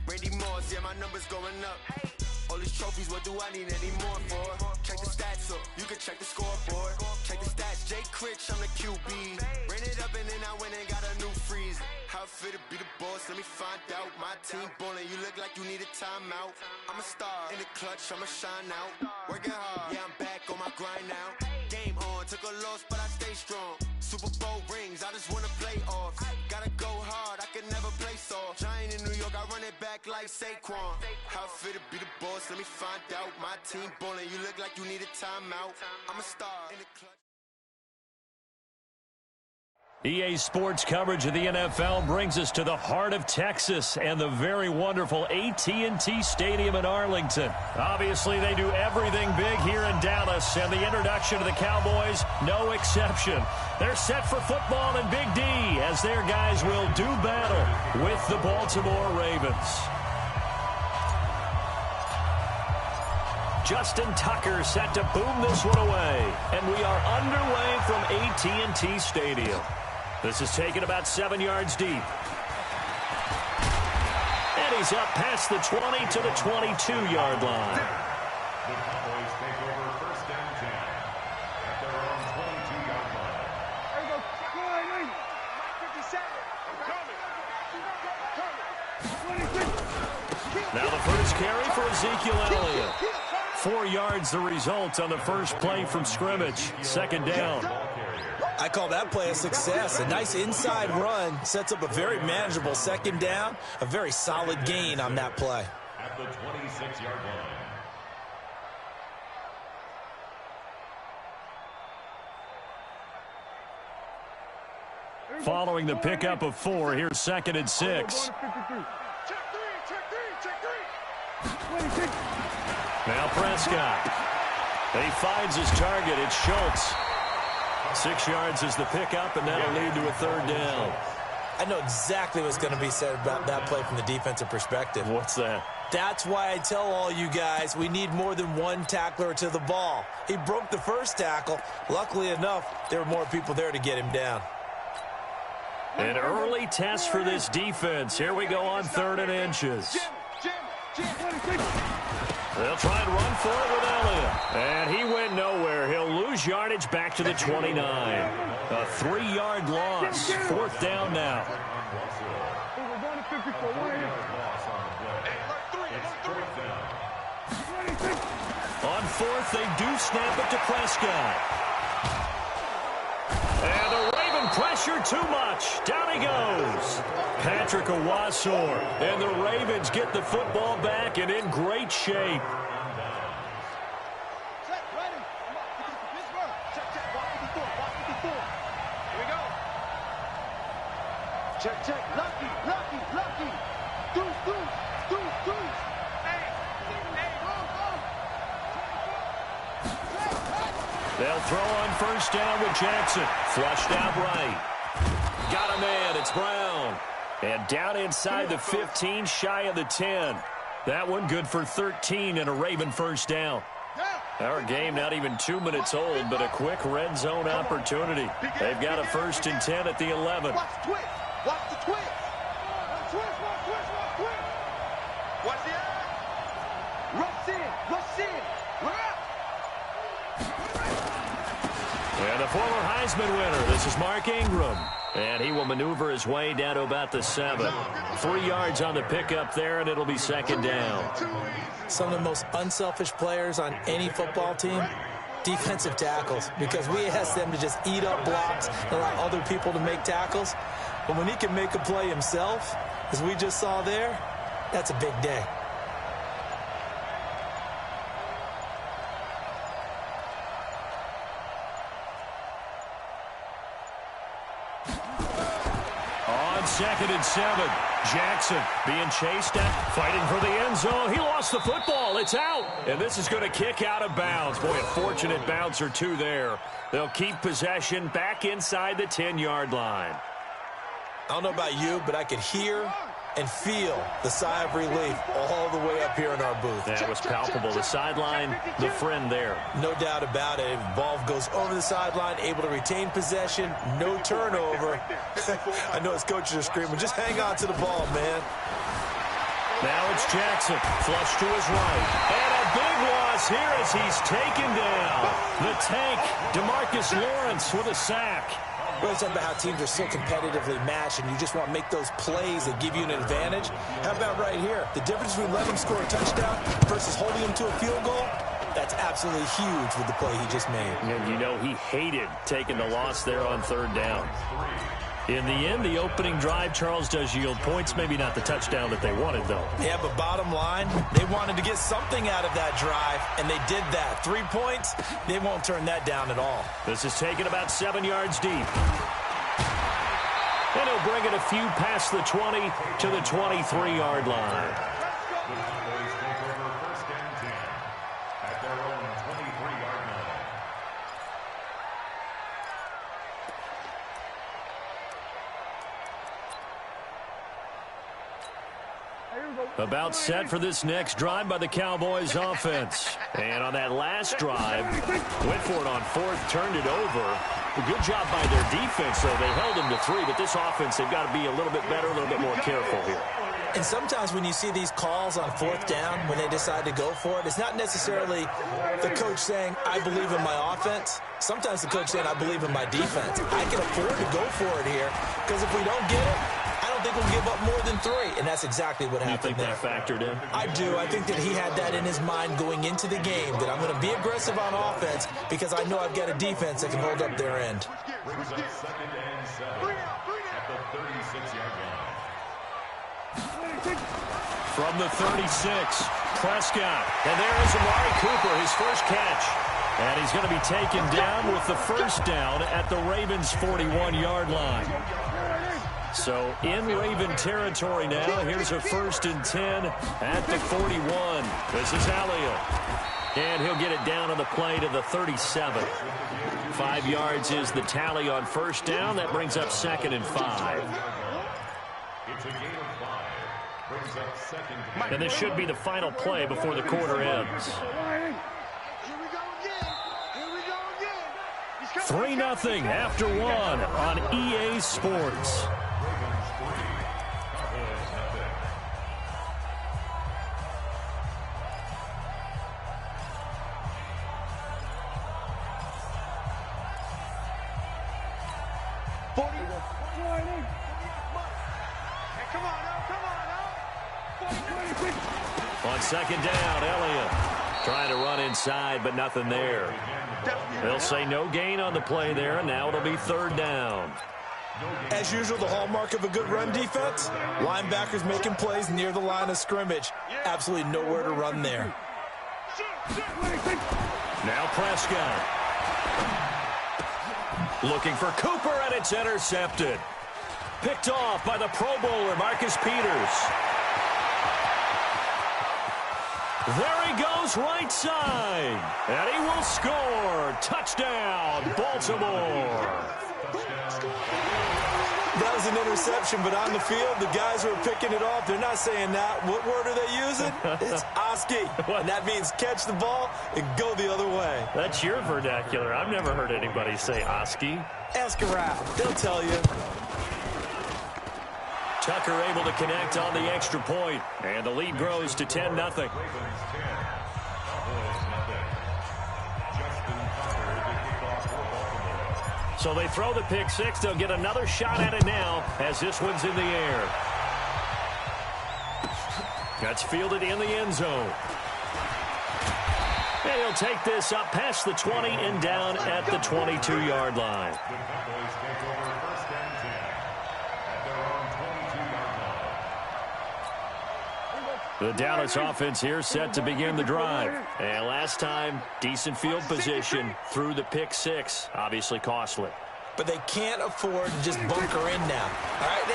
Randy Moss, yeah, my numbers going up. All these trophies, what do I need any more for? Check the stats up, you can check the scoreboard. Check the stats, Jay Critch, I'm the QB. Ran it up and then I went and got a new freeze. How fit to be the boss, let me find out. My team ballin', you look like you need a timeout. I'm a star in the clutch, I'ma shine out. Working hard, yeah, I'm back on my grind now. Game on, took a loss, but I stay strong. Super Bowl rings, I just wanna play off. Gotta go hard, I can never play soft. Giant in New York, I run it back like Saquon. How fit to be the boss, let me find out. My team ballin', you look like you need a timeout. I'm a star in the clutch. EA Sports coverage of the NFL brings us to the heart of Texas and the very wonderful AT&T Stadium in Arlington. Obviously, they do everything big here in Dallas, and the introduction to the Cowboys, no exception. They're set for football in Big D as their guys will do battle with the Baltimore Ravens. Justin Tucker set to boom this one away, and we are underway from AT&T Stadium. This is taken about 7 yards deep. And he's up past the 20 to the 22-yard line. The Cowboys take over first down 10 at their own 22-yard line. There you go. Mike 57. Coming. Now the first carry for Ezekiel Elliott. 4 yards the result on the first play from scrimmage. Second down. I call that play a success. A nice inside run sets up a very manageable second down. A very solid gain on that play. At the 26-yard line. Following the pickup of 4, here's 2nd and 6. Now Prescott. He finds his target. It's Schultz. 6 yards is the pickup, and that'll lead to a third down. I know exactly what's going to be said about that play from the defensive perspective. What's that? That's why I tell all you guys we need more than one tackler to the ball. He broke the first tackle. Luckily enough, there were more people there to get him down. An early test for this defense. Here we go on 3rd and inches. They'll try and run for it with Elliott. And he went nowhere. He'll lose yardage back to the 29. A 3-yard loss. 4th down now. On 4th, they do snap it to Prescott. And the Raven pressure too much. Down he goes. Patrick Owasor. And the Ravens get the football back and in great shape. Check, ready. Pittsburgh. Check, check. Watch 54. Watch 54. Here we go. Check, check. Lucky, lucky, lucky. Deuce, deuce, deuce, deuce. Hey, They'll throw on first down with Jackson. Flushed out right. Got a man. It's Brown. And down inside the 15, shy of the 10. That one good for 13 and a Raven first down. Our game not even 2 minutes old, but a quick red zone opportunity. They've got a 1st and 10 at the 11. Watch the twist. Watch the twist. Twist, watch, twist, watch, twist. Watch the eye. Rush in. Rush in. Look out. And the former Heisman winner, this is Mark Ingram. And he will maneuver his way down to about the 7. 3 yards on the pickup there, and it'll be 2nd down. Some of the most unselfish players on any football team, defensive tackles, because we ask them to just eat up blocks and allow other people to make tackles. But when he can make a play himself, as we just saw there, that's a big day. On 2nd and 7, Jackson being chased at, fighting for the end zone. He lost the football. It's out. And this is going to kick out of bounds. Boy, a fortunate bounce or two there. They'll keep possession back inside the 10-yard line. I don't know about you, but I could hear and feel the sigh of relief all the way up here in our booth. That was palpable. The sideline, the friend there. No doubt about it. Ball goes over the sideline, able to retain possession, no turnover. I know his coaches are screaming, just hang on to the ball, man. Now it's Jackson, flush to his right. And a big loss here as he's taken down. The tank, DeMarcus Lawrence with a sack. We're talking about how teams are so competitively matched, and you just want to make those plays that give you an advantage. How about right here? The difference between letting him score a touchdown versus holding him to a field goal, that's absolutely huge with the play he just made. And you know he hated taking the loss there on 3rd down. In the end, the opening drive, Charles, does yield points. Maybe not the touchdown that they wanted, though. Yeah, but bottom line, they wanted to get something out of that drive, and they did that. 3 points, they won't turn that down at all. This is taken about 7 yards deep. And he'll bring it a few past the 20 to the 23-yard line. The Cowboys take over 1st and 10 at their own 23-yard line. About set for this next drive by the Cowboys offense. And on that last drive, went for it on 4th, turned it over. A good job by their defense, though. They held them to 3, but this offense, they've got to be a little bit better, a little bit more careful here. And sometimes when you see these calls on 4th down, when they decide to go for it, it's not necessarily the coach saying, I believe in my offense. Sometimes the coach saying, I believe in my defense. I can afford to go for it here, because if we don't get it, I don't think we'll give up more than 3, and that's exactly what happened there. You think that factored in? I do. I think that he had that in his mind going into the game, that I'm going to be aggressive on offense because I know I've got a defense that can hold up their end. Brings up 2nd and 7 at the 36-yard line. From the 36, Prescott. And there is Amari Cooper, his first catch. And he's going to be taken down with the 1st down at the Ravens' 41-yard line. So in Raven territory now. Here's a 1st and 10 at the 41. This is Elliott. And he'll get it down on the play to the 37. 5 yards is the tally on 1st down. That brings up 2nd and 5. It's a gain of 5. Brings up 2nd. And this should be the final play before the quarter ends. 3-0 after 1 on EA Sports. On 2nd down, Elliott trying to run inside, but nothing there. They'll say no gain on the play there, and now it'll be 3rd down. As usual, the hallmark of a good run defense, linebackers making plays near the line of scrimmage. Absolutely nowhere to run there. Now Prescott. Looking for Cooper, and it's intercepted. Picked off by the Pro Bowler, Marcus Peters. There he goes right side. And he will score. Touchdown, Baltimore. That was an interception, but on the field, the guys who are picking it off, they're not saying that. What word are they using? It's Oski. And that means catch the ball and go the other way. That's your vernacular. I've never heard anybody say Oski. Ask around. They'll tell you. Tucker able to connect on the extra point, and the lead grows to 10-0. So they throw the pick six. They'll get another shot at it now as this one's in the air. That's fielded in the end zone. And he'll take this up past the 20 and down at the 22-yard line. The Dallas offense here set to begin the drive. And last time, decent field position through the pick six. Obviously costly. But they can't afford to just bunker in now. All right,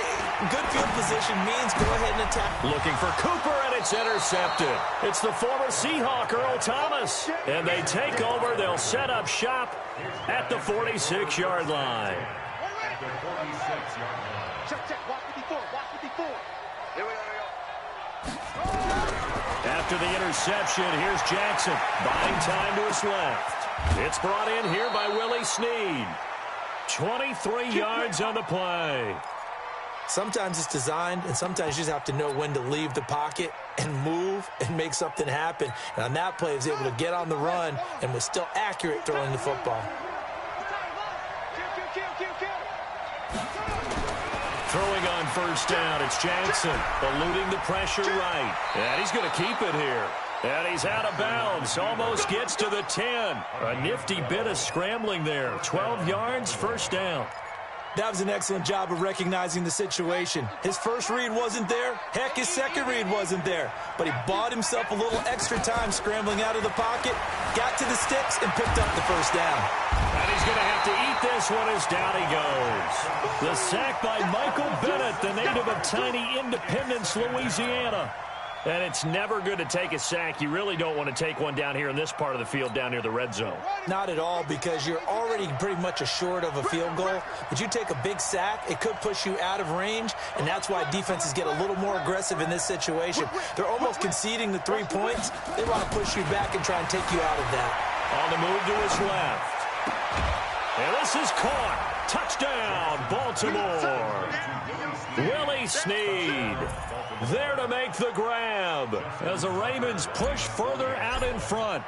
good field position means go ahead and attack. Looking for Cooper, and it's intercepted. It's the former Seahawk, Earl Thomas. And they take over. They'll set up shop at the 46-yard line. Check. Watch 54. Here we go. After the interception, here's Jackson. Buying time to his left. It's brought in here by Willie Snead. 23 yards on the play. Sometimes it's designed, and sometimes you just have to know when to leave the pocket and move and make something happen. And on that play, he was able to get on the run and was still accurate throwing the football. Throwing on first down, it's Jackson, eluding the pressure right. And he's going to keep it here. And he's out of bounds, almost gets to the 10. A nifty bit of scrambling there. 12 yards, first down. That was an excellent job of recognizing the situation. His first read wasn't there. Heck, his second read wasn't there. But he bought himself a little extra time scrambling out of the pocket, got to the sticks, and picked up the first down. And he's going to have to eat this one as down he goes. The sack by Michael Bennett, the native of tiny Independence, Louisiana. And it's never good to take a sack. You really don't want to take one down here in this part of the field, down near the red zone. Not at all, because you're already pretty much assured of a field goal. But you take a big sack, it could push you out of range, and that's why defenses get a little more aggressive in this situation. They're almost conceding the 3 points. They want to push you back and try and take you out of that. On the move to his left. And this is caught. Touchdown, Baltimore. Willie Snead there to make the grab as the Ravens push further out in front.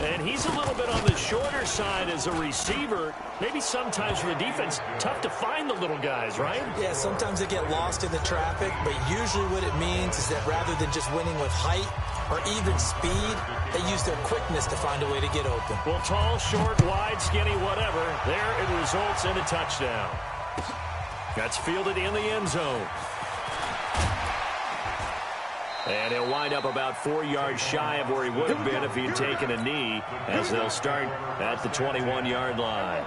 And he's a little bit on the shorter side as a receiver. Maybe sometimes for the defense, tough to find the little guys, right? Yeah, sometimes they get lost in the traffic, but usually what it means is that rather than just winning with height or even speed, they use their quickness to find a way to get open. Well, tall, short, wide, skinny, whatever, there it results in a touchdown. That's fielded in the end zone. And he'll wind up about 4 yards shy of where he would have been if he had taken a knee, as they'll start at the 21-yard line.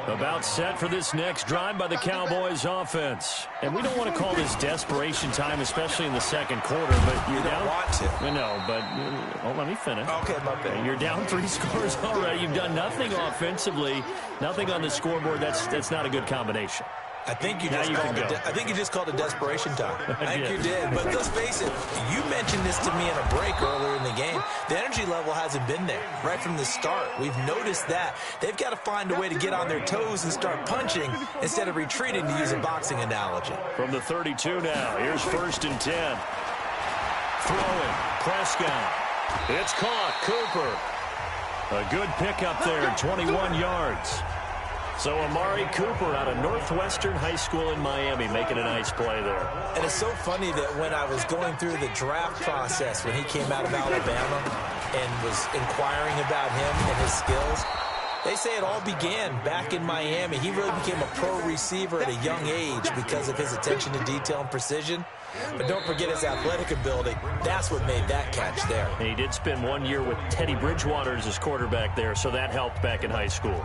About set for this next drive by the Cowboys offense. And we don't want to call this desperation time, especially in the second quarter, but you're down. You don't want to. I know, but let me finish. Okay, my bad. You're down 3 scores already. You've done nothing offensively, nothing on the scoreboard. That's not a good combination. I think you just called it desperation time. I think you did. But let's face it, you mentioned this to me in a break earlier in the game. The energy level hasn't been there right from the start. We've noticed that. They've got to find a way to get on their toes and start punching instead of retreating, to use a boxing analogy. From the 32 now, here's 1st and 10. Throwing, Prescott. It's caught, Cooper. A good pickup there, 21 yards. So Amari Cooper out of Northwestern High School in Miami making a nice play there. And it's so funny that when I was going through the draft process when he came out of Alabama and was inquiring about him and his skills, they say it all began back in Miami. He really became a pro receiver at a young age because of his attention to detail and precision. But don't forget his athletic ability. That's what made that catch there. And he did spend 1 year with Teddy Bridgewater as his quarterback there, so that helped back in high school.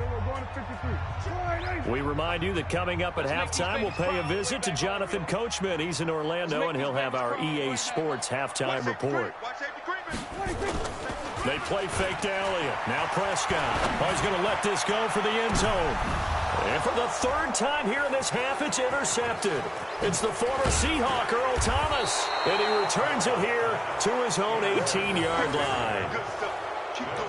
We remind you that coming up at halftime, we'll pay a visit to Jonathan Coachman. He's in Orlando, and he'll have our EA Sports halftime report. They play fake to Elliott. Now Prescott. Oh, he's going to let this go for the end zone. And for the third time here in this half, it's intercepted. It's the former Seahawk, Earl Thomas. And he returns it here to his own 18-yard line.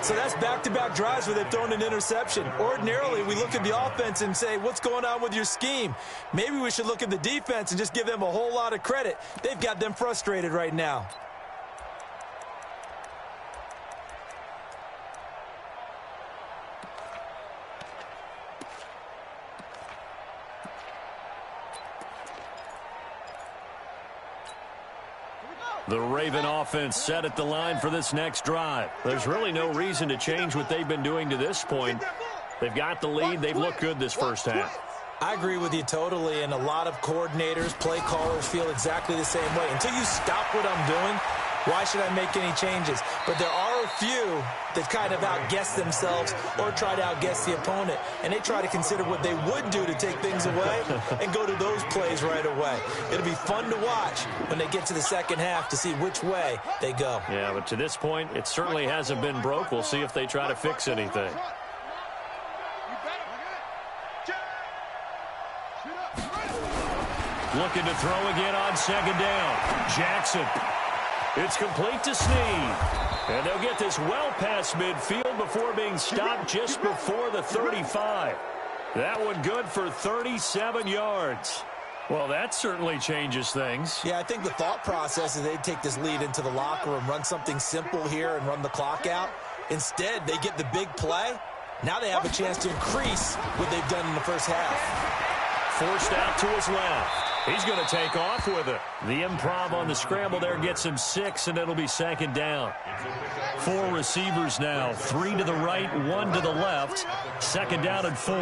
So that's back-to-back drives where they've thrown an interception. Ordinarily, we look at the offense and say, what's going on with your scheme? Maybe we should look at the defense and just give them a whole lot of credit. They've got them frustrated right now. The Raven offense set at the line for this next drive. There's really no reason to change what they've been doing to this point. They've got the lead. They've looked good this first half. I agree with you totally, and a lot of coordinators, play callers feel exactly the same way. Until you stop what I'm doing, why should I make any changes? But there are a few that kind of outguess themselves or try to outguess the opponent, and they try to consider what they would do to take things away and go to those plays right away. It'll be fun to watch when they get to the second half to see which way they go. Yeah, but to this point, it certainly hasn't been broke. We'll see if they try to fix anything. Looking to throw again on second down. Jackson. It's complete to Snead. And they'll get this well past midfield before being stopped just before the 35. That one good for 37 yards. Well, that certainly changes things. Yeah, I think the thought process is they'd take this lead into the locker room, run something simple here and run the clock out. Instead, they get the big play. Now they have a chance to increase what they've done in the first half. Forced out to his left. He's going to take off with it. The improv on the scramble there gets him 6, and it'll be second down. 4 receivers now. 3 to the right, 1 to the left. Second down and 4.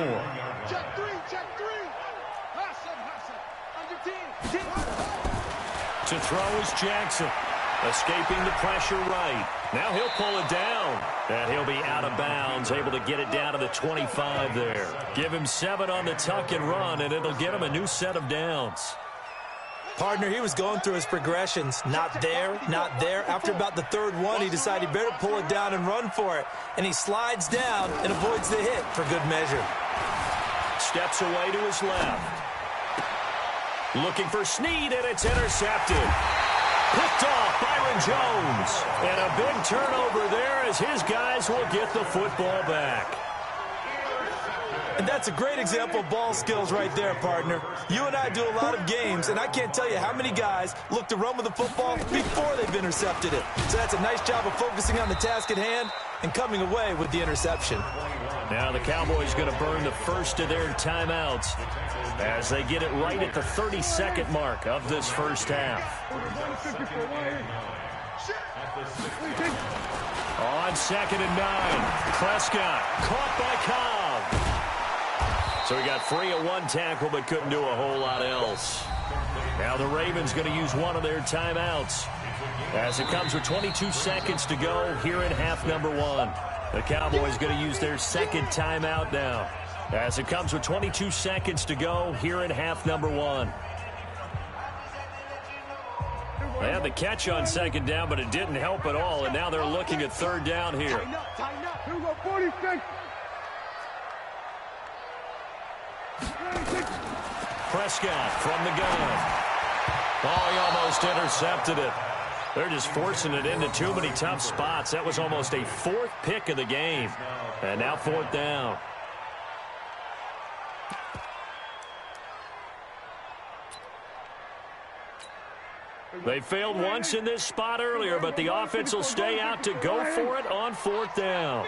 Check 3, check 3. Hassan, on your team. To throw is Jackson. Escaping the pressure right. Now he'll pull it down. And he'll be out of bounds, able to get it down to the 25 there. Give him 7 on the tuck and run, and it'll get him a new set of downs. Partner, he was going through his progressions. Not there, not there. After about the third one, he decided he better pull it down and run for it. And he slides down and avoids the hit for good measure. Steps away to his left. Looking for Snead, and it's intercepted. Picked off Byron Jones. And a big turnover there as his guys will get the football back. And that's a great example of ball skills right there, partner. You and I do a lot of games, and I can't tell you how many guys look to run with the football before they've intercepted it. So that's a nice job of focusing on the task at hand and coming away with the interception. Now the Cowboys going to burn the first of their timeouts as they get it right at the 32nd mark of this first half. On 2nd and 9, Prescott caught by Cobb. So he got free of one tackle but couldn't do a whole lot else. Now the Ravens going to use one of their timeouts as it comes with 22 seconds to go here in half number 1. The Cowboys going to use their second timeout now as it comes with 22 seconds to go here in half number 1. They had the catch on second down, but it didn't help at all, and now they're looking at third down here. Tighten up. Here we go, 46. Prescott from the gun. Oh, he almost intercepted it. They're just forcing it into too many tough spots. That was almost a 4th pick of the game. And now 4th down. They failed once in this spot earlier, but the offense will stay out to go for it on 4th down.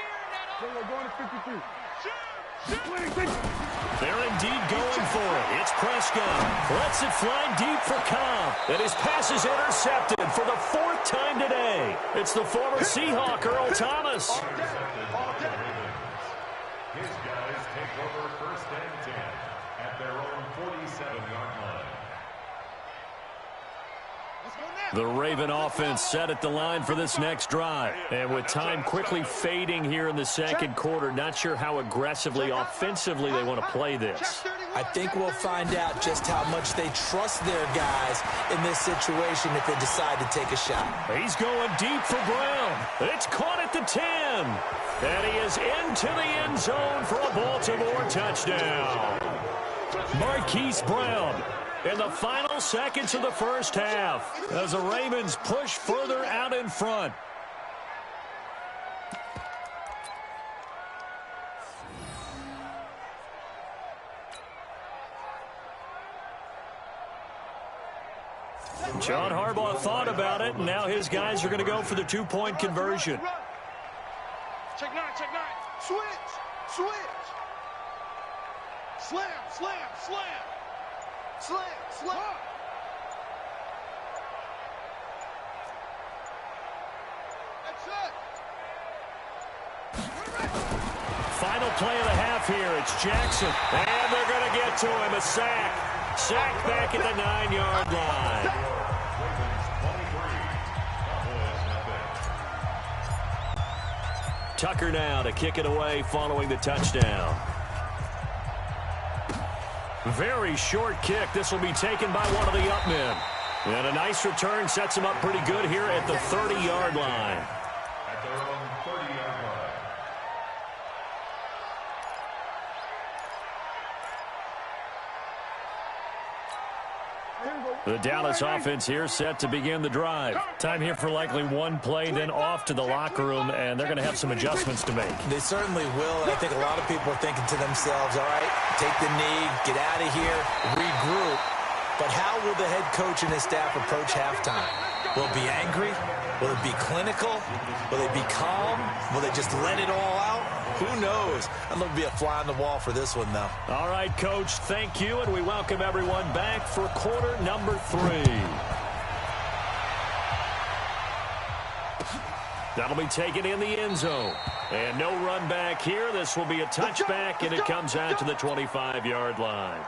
They're indeed going for it. It's Prescott. Lets it fly deep for Cobb. And his pass is intercepted for the 4th time today. It's the former Seahawk, Earl Thomas. His guys take over 1st and 10 at their own 47-yard line. The Raven offense set at the line for this next drive. And with time quickly fading here in the second quarter, not sure how aggressively, offensively they want to play this. I think we'll find out just how much they trust their guys in this situation if they decide to take a shot. He's going deep for Brown. It's caught at the 10. And he is into the end zone for a Baltimore touchdown. Marquise Brown in the final seconds of the first half as the Ravens push further out in front. John Harbaugh thought about it, and now his guys are going to go for the two-point conversion. Check nine, check nine. Switch, switch. Slam, slam, slam. Slam, slam. That's it. Final play of the half here. It's Jackson. And they're going to get to him. A sack. Sack back at the 9-yard line. Tucker now to kick it away following the touchdown. Very short kick. This will be taken by one of the up men. And a nice return sets him up pretty good here at the 30-yard line. At their own 30-yard line. The Dallas offense here set to begin the drive. Time here for likely one play, then off to the locker room, and they're going to have some adjustments to make. They certainly will, and I think a lot of people are thinking to themselves, all right, take the knee, get out of here, regroup. But how will the head coach and his staff approach halftime? Will it be angry? Will it be clinical? Will they be calm? Will they just let it all out? Who knows? I'd love to be a fly on the wall for this one, though. All right, Coach, thank you, and we welcome everyone back for quarter number 3. That'll be taken in the end zone. And no run back here. This will be a touchback, and it comes out to the 25-yard line.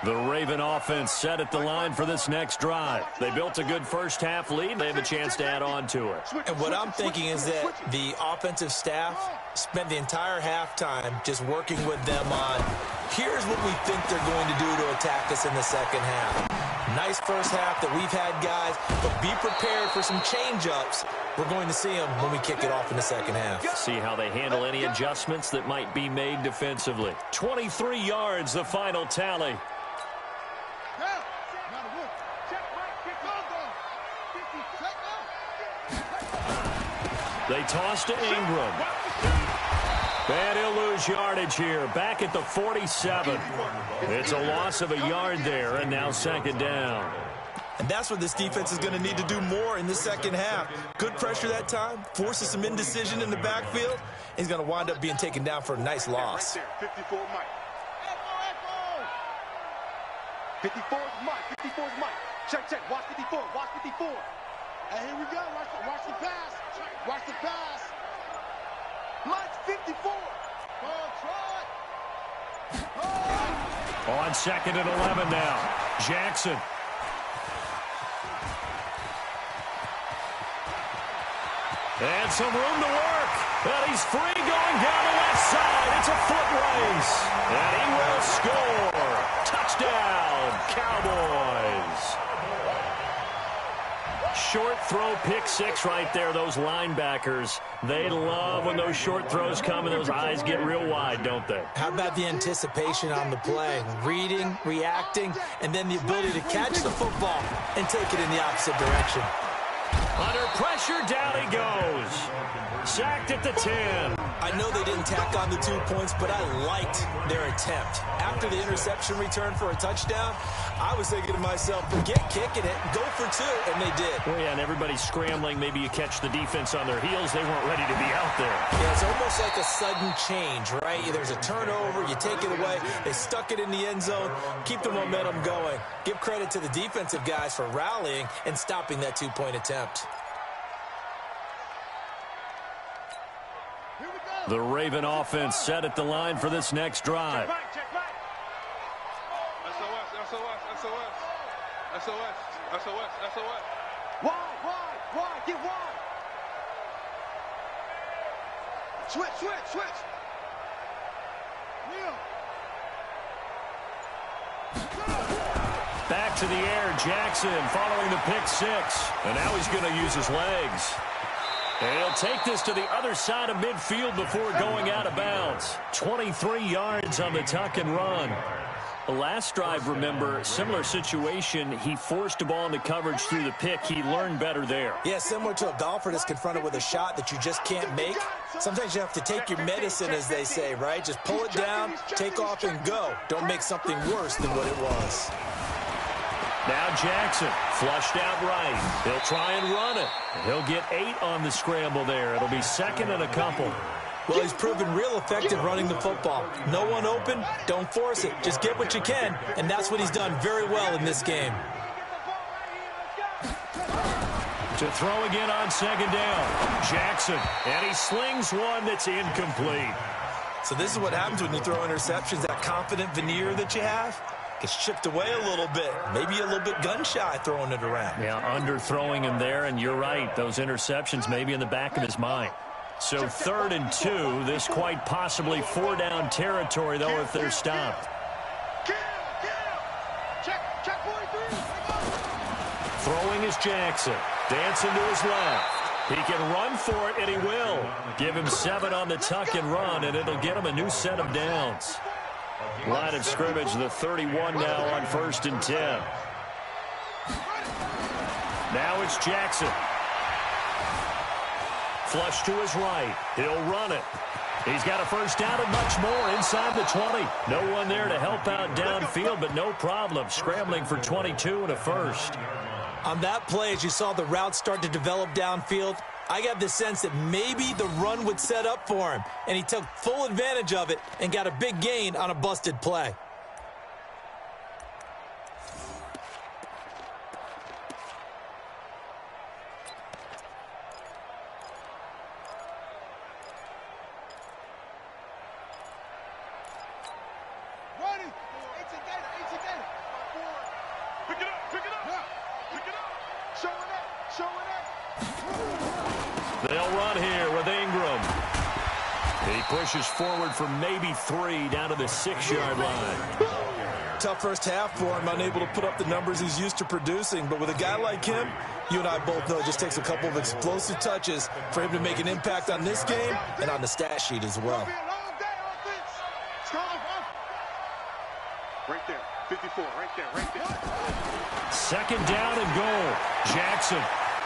The Raven offense set at the line for this next drive. They built a good first-half lead. They have a chance to add on to it. And what I'm thinking is that the offensive staff spent the entire halftime just working with them on, here's what we think they're going to do to attack us in the second half. Nice first half that we've had, guys, but be prepared for some change-ups. We're going to see them when we kick it off in the second half. See how they handle any adjustments that might be made defensively. 23 yards, the final tally. They toss to Ingram. And he'll lose yardage here. Back at the 47. It's a loss of a yard there, and now second down. And that's what this defense is going to need to do more in the second half. Good pressure that time, forces some indecision in the backfield. He's going to wind up being taken down for a nice loss. 54 Mike. 54 is Mike. 54 is Mike. Check, check. Watch 54. Watch 54. And here we go. Watch the pass. Watch the pass. Mike's 54. On second and 11 now. Jackson. And some room to work. And he's free going down the left side. It's a foot race. And he will score. Touchdown, Cowboys. Short throw, pick six right there. Those linebackers, they love when those short throws come and those eyes get real wide, don't they? How about the anticipation on the play? Reading, reacting, and then the ability to catch the football and take it in the opposite direction. Under pressure, down he goes. Sacked at the 10. I know they didn't tack on the 2 points, but I liked their attempt. After the interception return for a touchdown, I was thinking to myself, forget kicking it, go for 2, and they did. Well, yeah, and everybody's scrambling. Maybe you catch the defense on their heels. They weren't ready to be out there. Yeah, it's almost like a sudden change, right? There's a turnover, you take it away, they stuck it in the end zone, keep the momentum going. Give credit to the defensive guys for rallying and stopping that 2-point attempt. The Raven offense set at the line for this next drive. SOS, Wide, get wide. Switch. Back to the air, Jackson following the pick six. And now he's going to use his legs. And he'll take this to the other side of midfield before going out of bounds. 23 yards on the tuck and run. The last drive, remember, similar situation. He forced a ball into coverage through the pick. He learned better there. Yeah, similar to a golfer that's confronted with a shot that you just can't make. Sometimes you have to take your medicine, as they say, right? Just pull it down, take off, and go. Don't make something worse than what it was. Now Jackson, flushed out right. He'll try and run it. He'll get 8 on the scramble there. It'll be second and a couple. Well, he's proven real effective running the football. No one open, don't force it. Just get what you can, and that's what he's done very well in this game. To throw again on second down. Jackson, and he slings one that's incomplete. So this is what happens when you throw interceptions. That confident veneer that you have gets chipped away a little bit. Maybe a little bit gun-shy throwing it around. Yeah, underthrowing him there, and you're right. Those interceptions maybe in the back of his mind. So 3rd and 2. This quite possibly 4-down territory, though, if they're stopped. Throwing is Jackson. Dancing to his left. He can run for it, and he will. Give him 7 on the tuck and run, and it'll get him a new set of downs. Line of scrimmage, the 31 now on 1st and 10. Now it's Jackson. Flush to his right. He'll run it. He's got a first down and much more inside the 20. No one there to help out downfield, but no problem. Scrambling for 22 and a first. On that play, as you saw the route start to develop downfield, I got the sense that maybe the run would set up for him, and he took full advantage of it and got a big gain on a busted play. They'll run here with Ingram. He pushes forward for maybe 3 down to the 6-yard line. Tough first half for him, unable to put up the numbers he's used to producing. But with a guy like him, you and I both know it just takes a couple of explosive touches for him to make an impact on this game and on the stat sheet as well. Right there, 54, right there. 2nd down and goal. Jackson.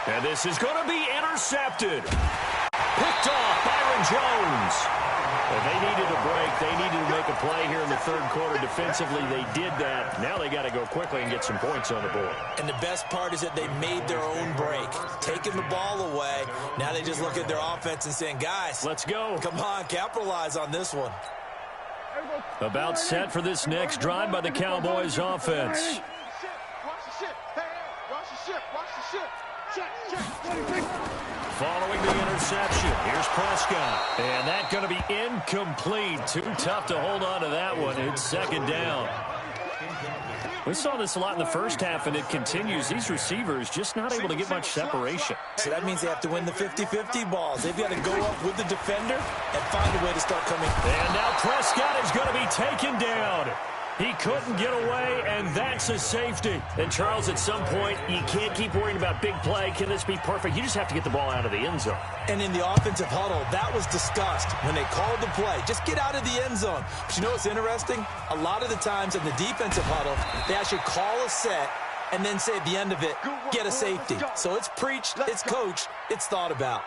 And this is going to be intercepted. Picked off Byron Jones. Well, they needed a break. They needed to make a play here in the 3rd quarter. Defensively, they did that. Now they got to go quickly and get some points on the board. And the best part is that they made their own break, taking the ball away. Now they just look at their offense and saying, guys, let's go. Come on, capitalize on this one. About set for this next drive by the Cowboys offense. Following the interception, here's Prescott. And that's going to be incomplete. Too tough to hold on to that one. It's 2nd down. We saw this a lot in the first half, and it continues. These receivers just not able to get much separation. So that means they have to win the 50-50 balls. They've got to go up with the defender and find a way to start coming. And now Prescott is going to be taken down. He couldn't get away, and that's a safety. And, Charles, at some point, you can't keep worrying about big play. Can this be perfect? You just have to get the ball out of the end zone. And in the offensive huddle, that was discussed when they called the play. Just get out of the end zone. But you know what's interesting? A lot of the times in the defensive huddle, they actually call a set and then say at the end of it, get a safety. So it's preached, it's coached, it's thought about.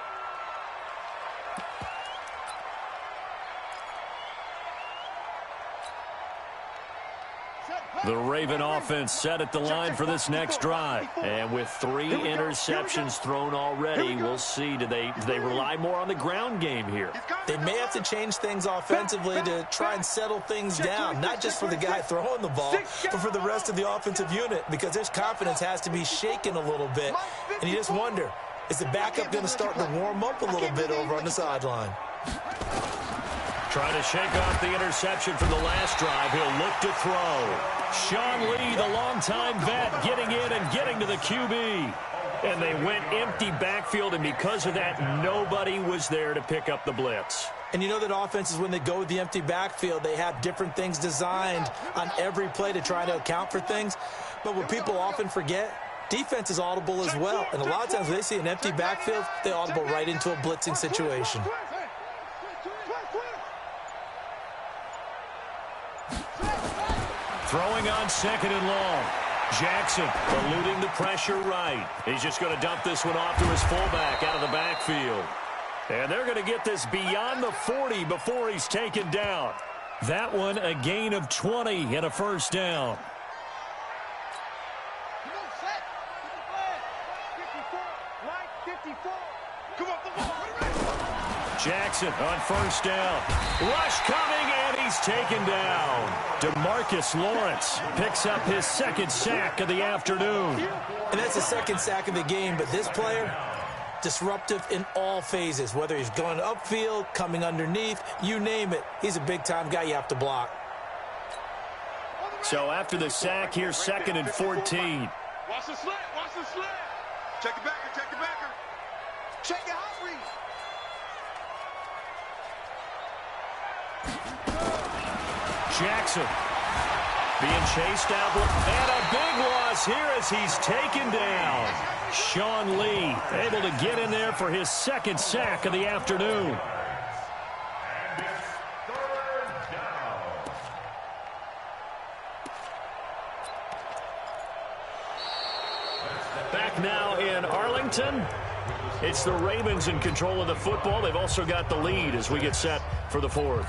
The Raven offense set at the line for this next drive. And with 3 interceptions thrown already, we'll see. Do they rely more on the ground game here? They may have to change things offensively to try and settle things down, not just for the guy throwing the ball, but for the rest of the offensive unit, because their confidence has to be shaken a little bit. And you just wonder, is the backup going to start to warm up a little bit over on the sideline? Trying to shake off the interception from the last drive. He'll look to throw. Sean Lee, the longtime vet, getting in and getting to the QB. And they went empty backfield, and because of that, nobody was there to pick up the blitz. And you know that offenses, when they go with the empty backfield, they have different things designed on every play to try to account for things. But what people often forget, defense is audible as well. And a lot of times when they see an empty backfield, they audible right into a blitzing situation. Throwing on 2nd and long. Jackson eluding the pressure right. He's just going to dump this one off to his fullback out of the backfield. And they're going to get this beyond the 40 before he's taken down. That one a gain of 20 and a first down. Jackson on first down. Rush coming, and he's taken down. DeMarcus Lawrence picks up his 2nd sack of the afternoon. And that's the 2nd sack of the game, but this player, disruptive in all phases, whether he's going upfield, coming underneath, you name it. He's a big-time guy you have to block. So after the sack, here's 2nd and 14. Watch the slant, watch the slant. Check it backer, check it backer. Check it out, read. Jackson being chased out, and a big loss here as he's taken down. Sean Lee able to get in there for his 2nd sack of the afternoon. Back now in Arlington. It's the Ravens in control of the football. They've also got the lead as we get set for the 4th.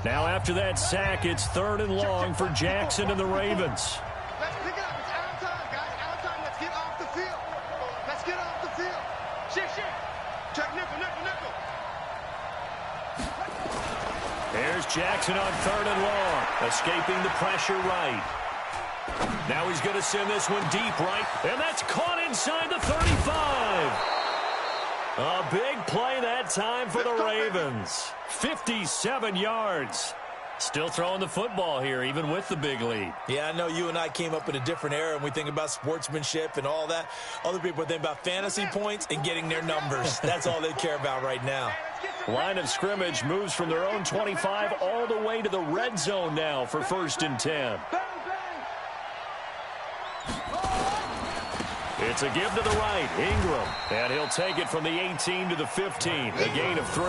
Now after that sack, it's 3rd and long for Jackson and the Ravens. Let's pick it up. It's out of time, guys. Out of time. Let's get off the field. Let's get off the field. Shit. Check nickel. There's Jackson on 3rd and long, escaping the pressure right. Now he's going to send this one deep right, and that's caught inside the 35. A big play that time for the Ravens. 57 yards. Still throwing the football here, even with the big lead. Yeah, I know you and I came up in a different era, and we think about sportsmanship and all that. Other people think about fantasy points and getting their numbers. That's all they care about right now. Line of scrimmage moves from their own 25 all the way to the red zone now for 1st and 10. It's a give to the right, Ingram. And he'll take it from the 18 to the 15, a gain of 3.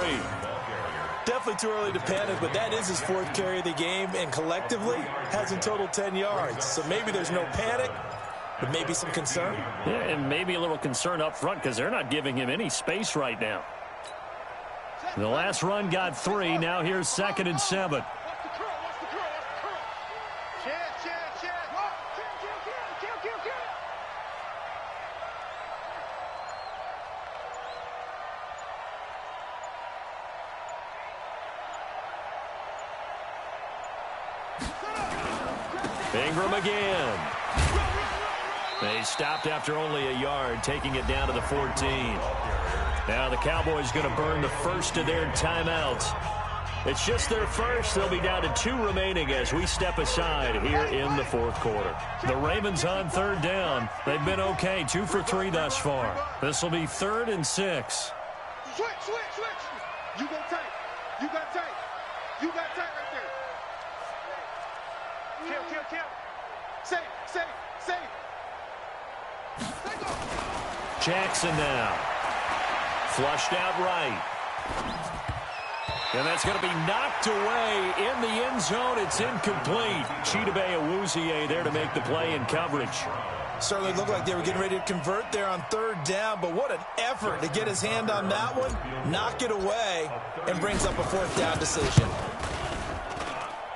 Definitely too early to panic, but that is his 4th carry of the game, and collectively has in total 10 yards. So maybe there's no panic, but maybe some concern. Yeah, and maybe a little concern up front because they're not giving him any space right now. The last run got 3. Now here's 2nd and 7. Ingram again. They stopped after only a yard, taking it down to the 14. Now the Cowboys going to burn the first of their timeouts. It's just their first. They'll be down to 2 remaining as we step aside here in the 4th quarter. The Ravens on 3rd down. They've been okay, 2 for 3 thus far. This will be 3rd and 6. Switch. You go tight. You got tight. You got tight right there. Kill. Save. Jackson now. Flushed out right. And that's going to be knocked away in the end zone. It's incomplete. Chidobe Awuzie there to make the play in coverage. Certainly looked like they were getting ready to convert there on 3rd down, but what an effort to get his hand on that one, knock it away, and brings up a 4th down decision.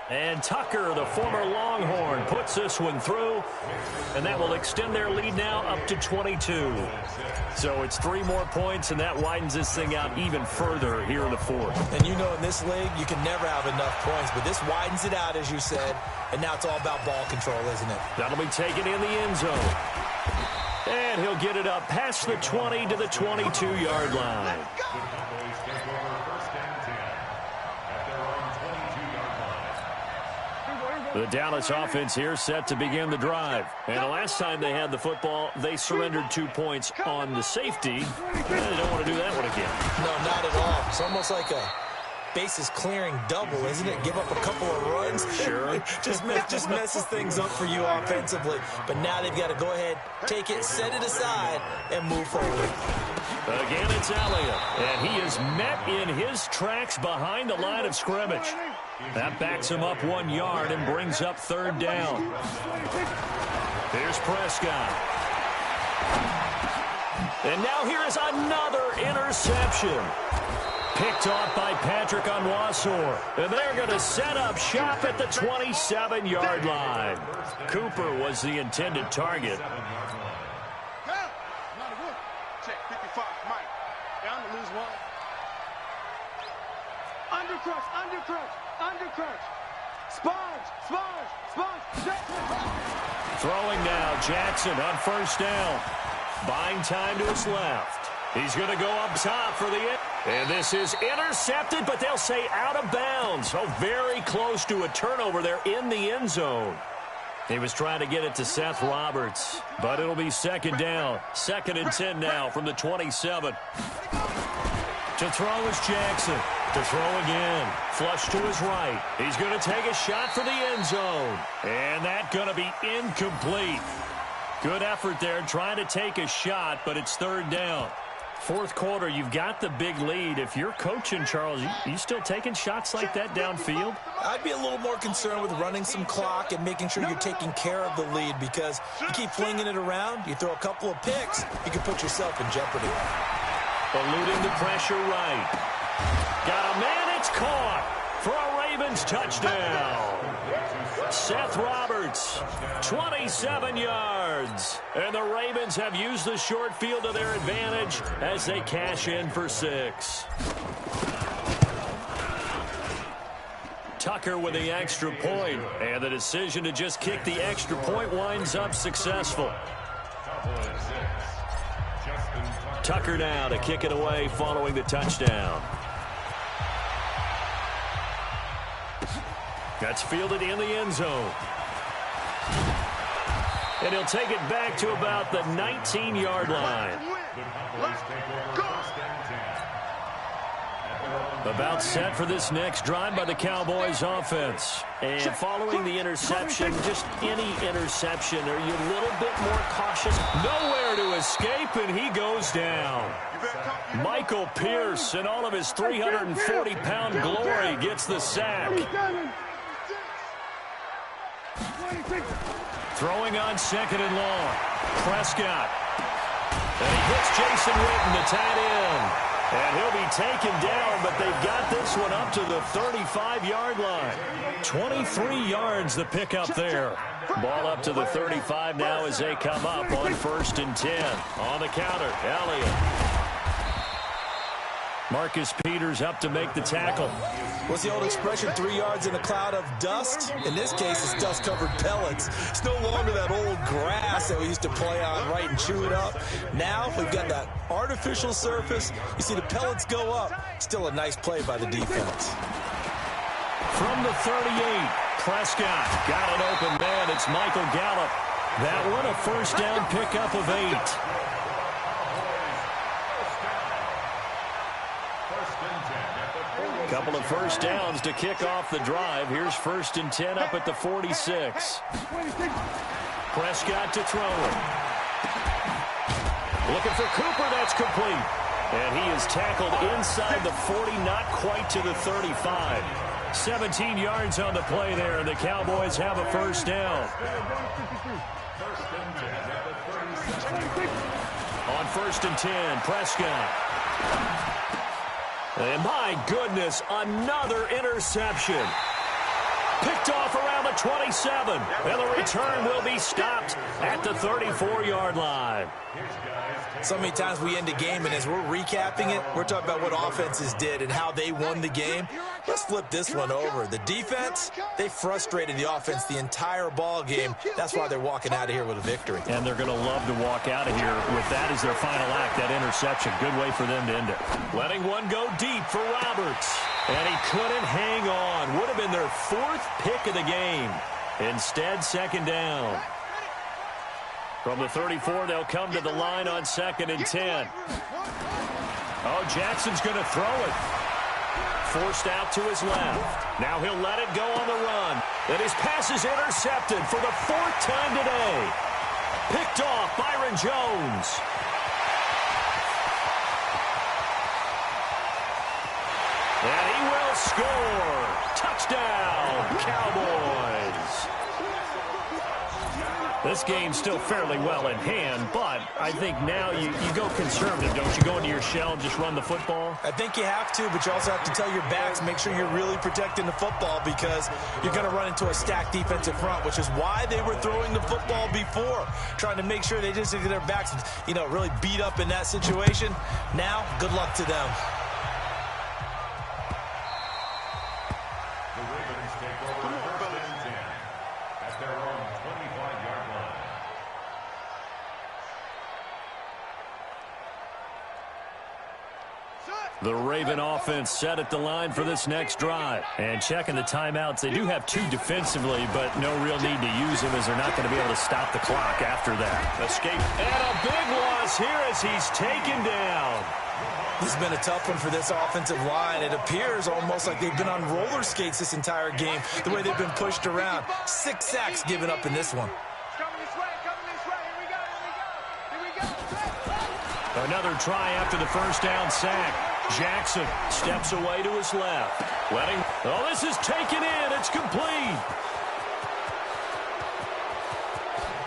And Tucker, the former Longhorn, puts this one through, and that will extend their lead now up to 22. So it's 3 more points, and that widens this thing out even further here in the 4th. And you know in this league, you can never have enough points, but this widens it out, as you said, and now it's all about ball control, isn't it? That'll be taken in the end zone. And he'll get it up past the 20 to the 22-yard line. The Dallas offense here set to begin the drive. And the last time they had the football, they surrendered 2 points on the safety. They don't want to do that one again. No, not at all. It's almost like a bases clearing double, isn't it? Give up a couple of runs. Sure. just messes things up for you offensively. But now they've got to go ahead, take it, set it aside, and move forward. Again, it's Elliott. And he is met in his tracks behind the line of scrimmage. That backs him up 1 yard and brings up 3rd down. Here's Prescott. And now here is another interception. Picked off by Patrick Onwuasor. And they're going to set up shop at the 27-yard line. Cooper was the intended target. Check 55, Mike. Down to lose 1. Undercrush. Sponge. Throwing now, Jackson on 1st down. Buying time to his left. He's going to go up top for the end. And this is intercepted, but they'll say out of bounds. Oh, very close to a turnover there in the end zone. He was trying to get it to Seth Roberts, but it'll be 2nd down. 2nd and 10 now from the 27. To throw is Jackson. To throw again. Flush to his right. He's going to take a shot for the end zone. And that's going to be incomplete. Good effort there trying to take a shot, but it's 3rd down. 4th quarter, you've got the big lead. If you're coaching, Charles, you still taking shots like that downfield? I'd be a little more concerned with running some clock and making sure you're taking care of the lead, because you keep flinging it around, you throw a couple of picks, you can put yourself in jeopardy. Eluding the pressure right. Got a man, it's caught for a Ravens touchdown. Seth Roberts, 27 yards. And the Ravens have used the short field to their advantage as they cash in for 6. Tucker with the extra point, and the decision to just kick the extra point winds up successful. Tucker now to kick it away following the touchdown. That's fielded in the end zone. And he'll take it back to about the 19-yard line. About set for this next drive by the Cowboys offense. And following the interception, just any interception, are you a little bit more cautious? Nowhere to escape, and he goes down. Michael Pierce, in all of his 340-pound glory, gets the sack. Throwing on 2nd and long. Prescott. And he hits Jason Witten, the tight end. And he'll be taken down, but they've got this one up to the 35-yard line. 23 yards the pickup there. Ball up to the 35 now as they come up on 1st and 10. On the counter, Elliott. Marcus Peters up to make the tackle. What's the old expression, 3 yards in a cloud of dust? In this case, it's dust-covered pellets. It's no longer that old grass that we used to play on, right, and chew it up. Now we've got that artificial surface. You see the pellets go up. Still a nice play by the defense. From the 38, Prescott got an open man. It's Michael Gallup. That one a 1st down pickup of 8. Couple of 1st downs to kick off the drive. Here's 1st and 10 up at the 46. Prescott to throw it. Looking for Cooper. That's complete. And he is tackled inside the 40, not quite to the 35. 17 yards on the play there, and the Cowboys have a 1st down. On 1st and 10, Prescott. And my goodness, another interception. Picked off around the 27. And the return will be stopped at the 34-yard line. So many times we end a game, and as we're recapping it, we're talking about what offenses did and how they won the game. Let's flip this one over. The defense, they frustrated the offense the entire ball game. That's why they're walking out of here with a victory. And they're going to love to walk out of here with that as their final act, that interception. Good way for them to end it. Letting one go deep for Roberts. And he couldn't hang on. Would have been their 4th pick of the game. Instead, second down. From the 34, they'll come to the line on 2nd and 10. Oh, Jackson's going to throw it. Forced out to his left. Now he'll let it go on the run. And his pass is intercepted for the 4th time today. Picked off Byron Jones. And he will score. Touchdown, Cowboys. This game's still fairly well in hand, but I think now you go conservative, don't you? Go into your shell and just run the football? I think you have to, but you also have to tell your backs, make sure you're really protecting the football because you're going to run into a stacked defensive front, which is why they were throwing the football before, trying to make sure they just get their backs, really beat up in that situation. Now, good luck to them. The Ravens take over 1st and 10 at their own 25-yard line. The Raven offense set at the line for this next drive. And checking the timeouts, they do have 2 defensively, but no real need to use them as they're not going to be able to stop the clock after that. Escape. And a big loss here as he's taken down. This has been a tough one for this offensive line. It appears almost like they've been on roller skates this entire game, the way they've been pushed around. 6 sacks given up in this one. Coming this way, here we go. Another try after the first down sack. Jackson steps away to his left. Oh, this is taken in. It's complete.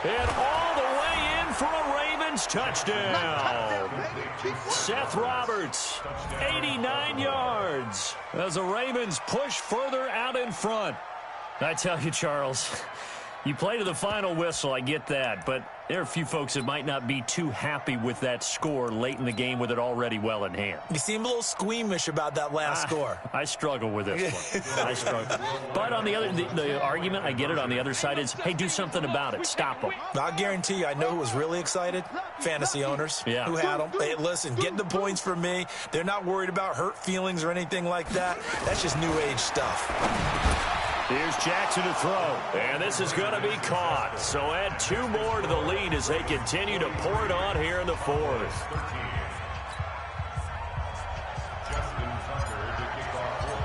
And all the way in for a Ravens touchdown. Seth Roberts, 89 yards. As the Ravens push further out in front. I tell you, Charles, you play to the final whistle, I get that, but there are a few folks that might not be too happy with that score late in the game with it already well in hand. You seem a little squeamish about that last score. I struggle with this one. I struggle. But on the argument, I get it, on the other side is, hey, do something about it. Stop them. I'll guarantee you, I know who was really excited. Fantasy owners who had them. Hey, listen, get the points for me. They're not worried about hurt feelings or anything like that. That's just new age stuff. Here's Jackson to throw, and this is going to be caught. So add 2 more to the lead as they continue to pour it on here in the 4th. Justin Tucker to kick off for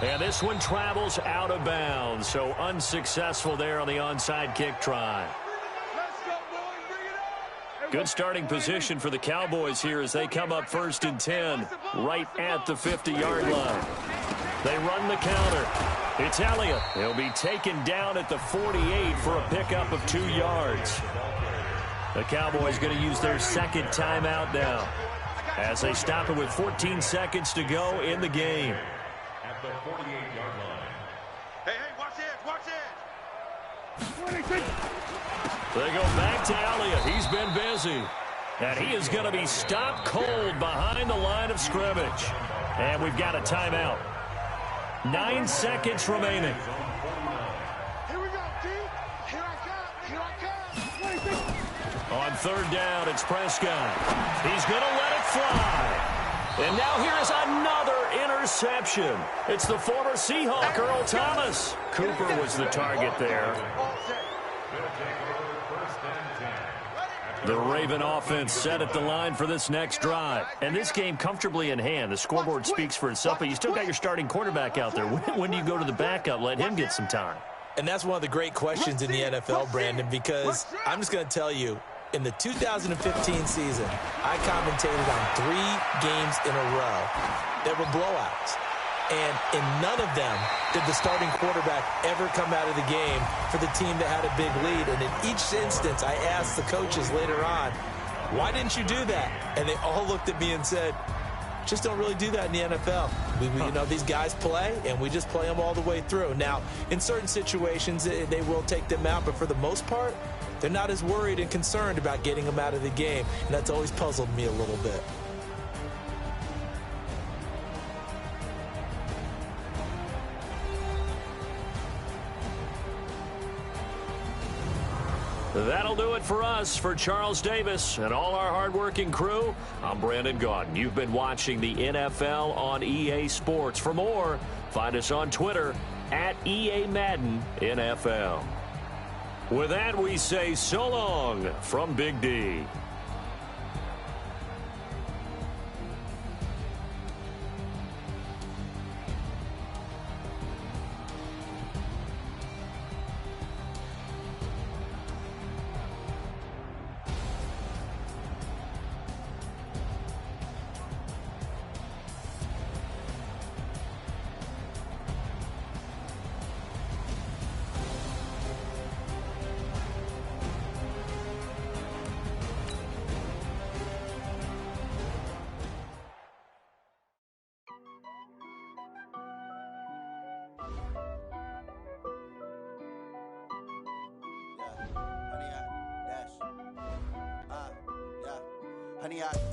Baltimore. And this one travels out of bounds, so unsuccessful there on the onside kick try. Good starting position for the Cowboys here as they come up 1st and 10, right at the 50-yard line. They run the counter. It's Elliott. He'll be taken down at the 48 for a pickup of 2 yards. The Cowboys going to use their 2nd timeout now as they stop it with 14 seconds to go in the game. At the 48-yard line. Hey, watch it. They go back to Elliott. He's been busy. And he is going to be stopped cold behind the line of scrimmage. And we've got a timeout. 9 seconds remaining. Here we go, D. Here I come. On 3rd down, it's Prescott. He's going to let it fly. And now here is another interception. It's the former Seahawk, Earl Thomas. Cooper was the target there. The Raven offense set at the line for this next drive. And this game comfortably in hand. The scoreboard speaks for itself, but you still got your starting quarterback out there. When do you go to the backup? Let him get some time. And that's one of the great questions in the NFL, Brandon, because I'm just going to tell you, in the 2015 season, I commentated on 3 games in a row that were blowouts. And in none of them did the starting quarterback ever come out of the game for the team that had a big lead. And in each instance, I asked the coaches later on, why didn't you do that? And they all looked at me and said, just don't really do that in the NFL. These guys play, and we just play them all the way through. Now, in certain situations, they will take them out. But for the most part, they're not as worried and concerned about getting them out of the game. And that's always puzzled me a little bit. The That'll do it for us. For Charles Davis and all our hardworking crew, I'm Brandon Gaudin. You've been watching the NFL on EA Sports. For more, find us on Twitter at EA Madden NFL. With that, we say so long from Big D. Honey, I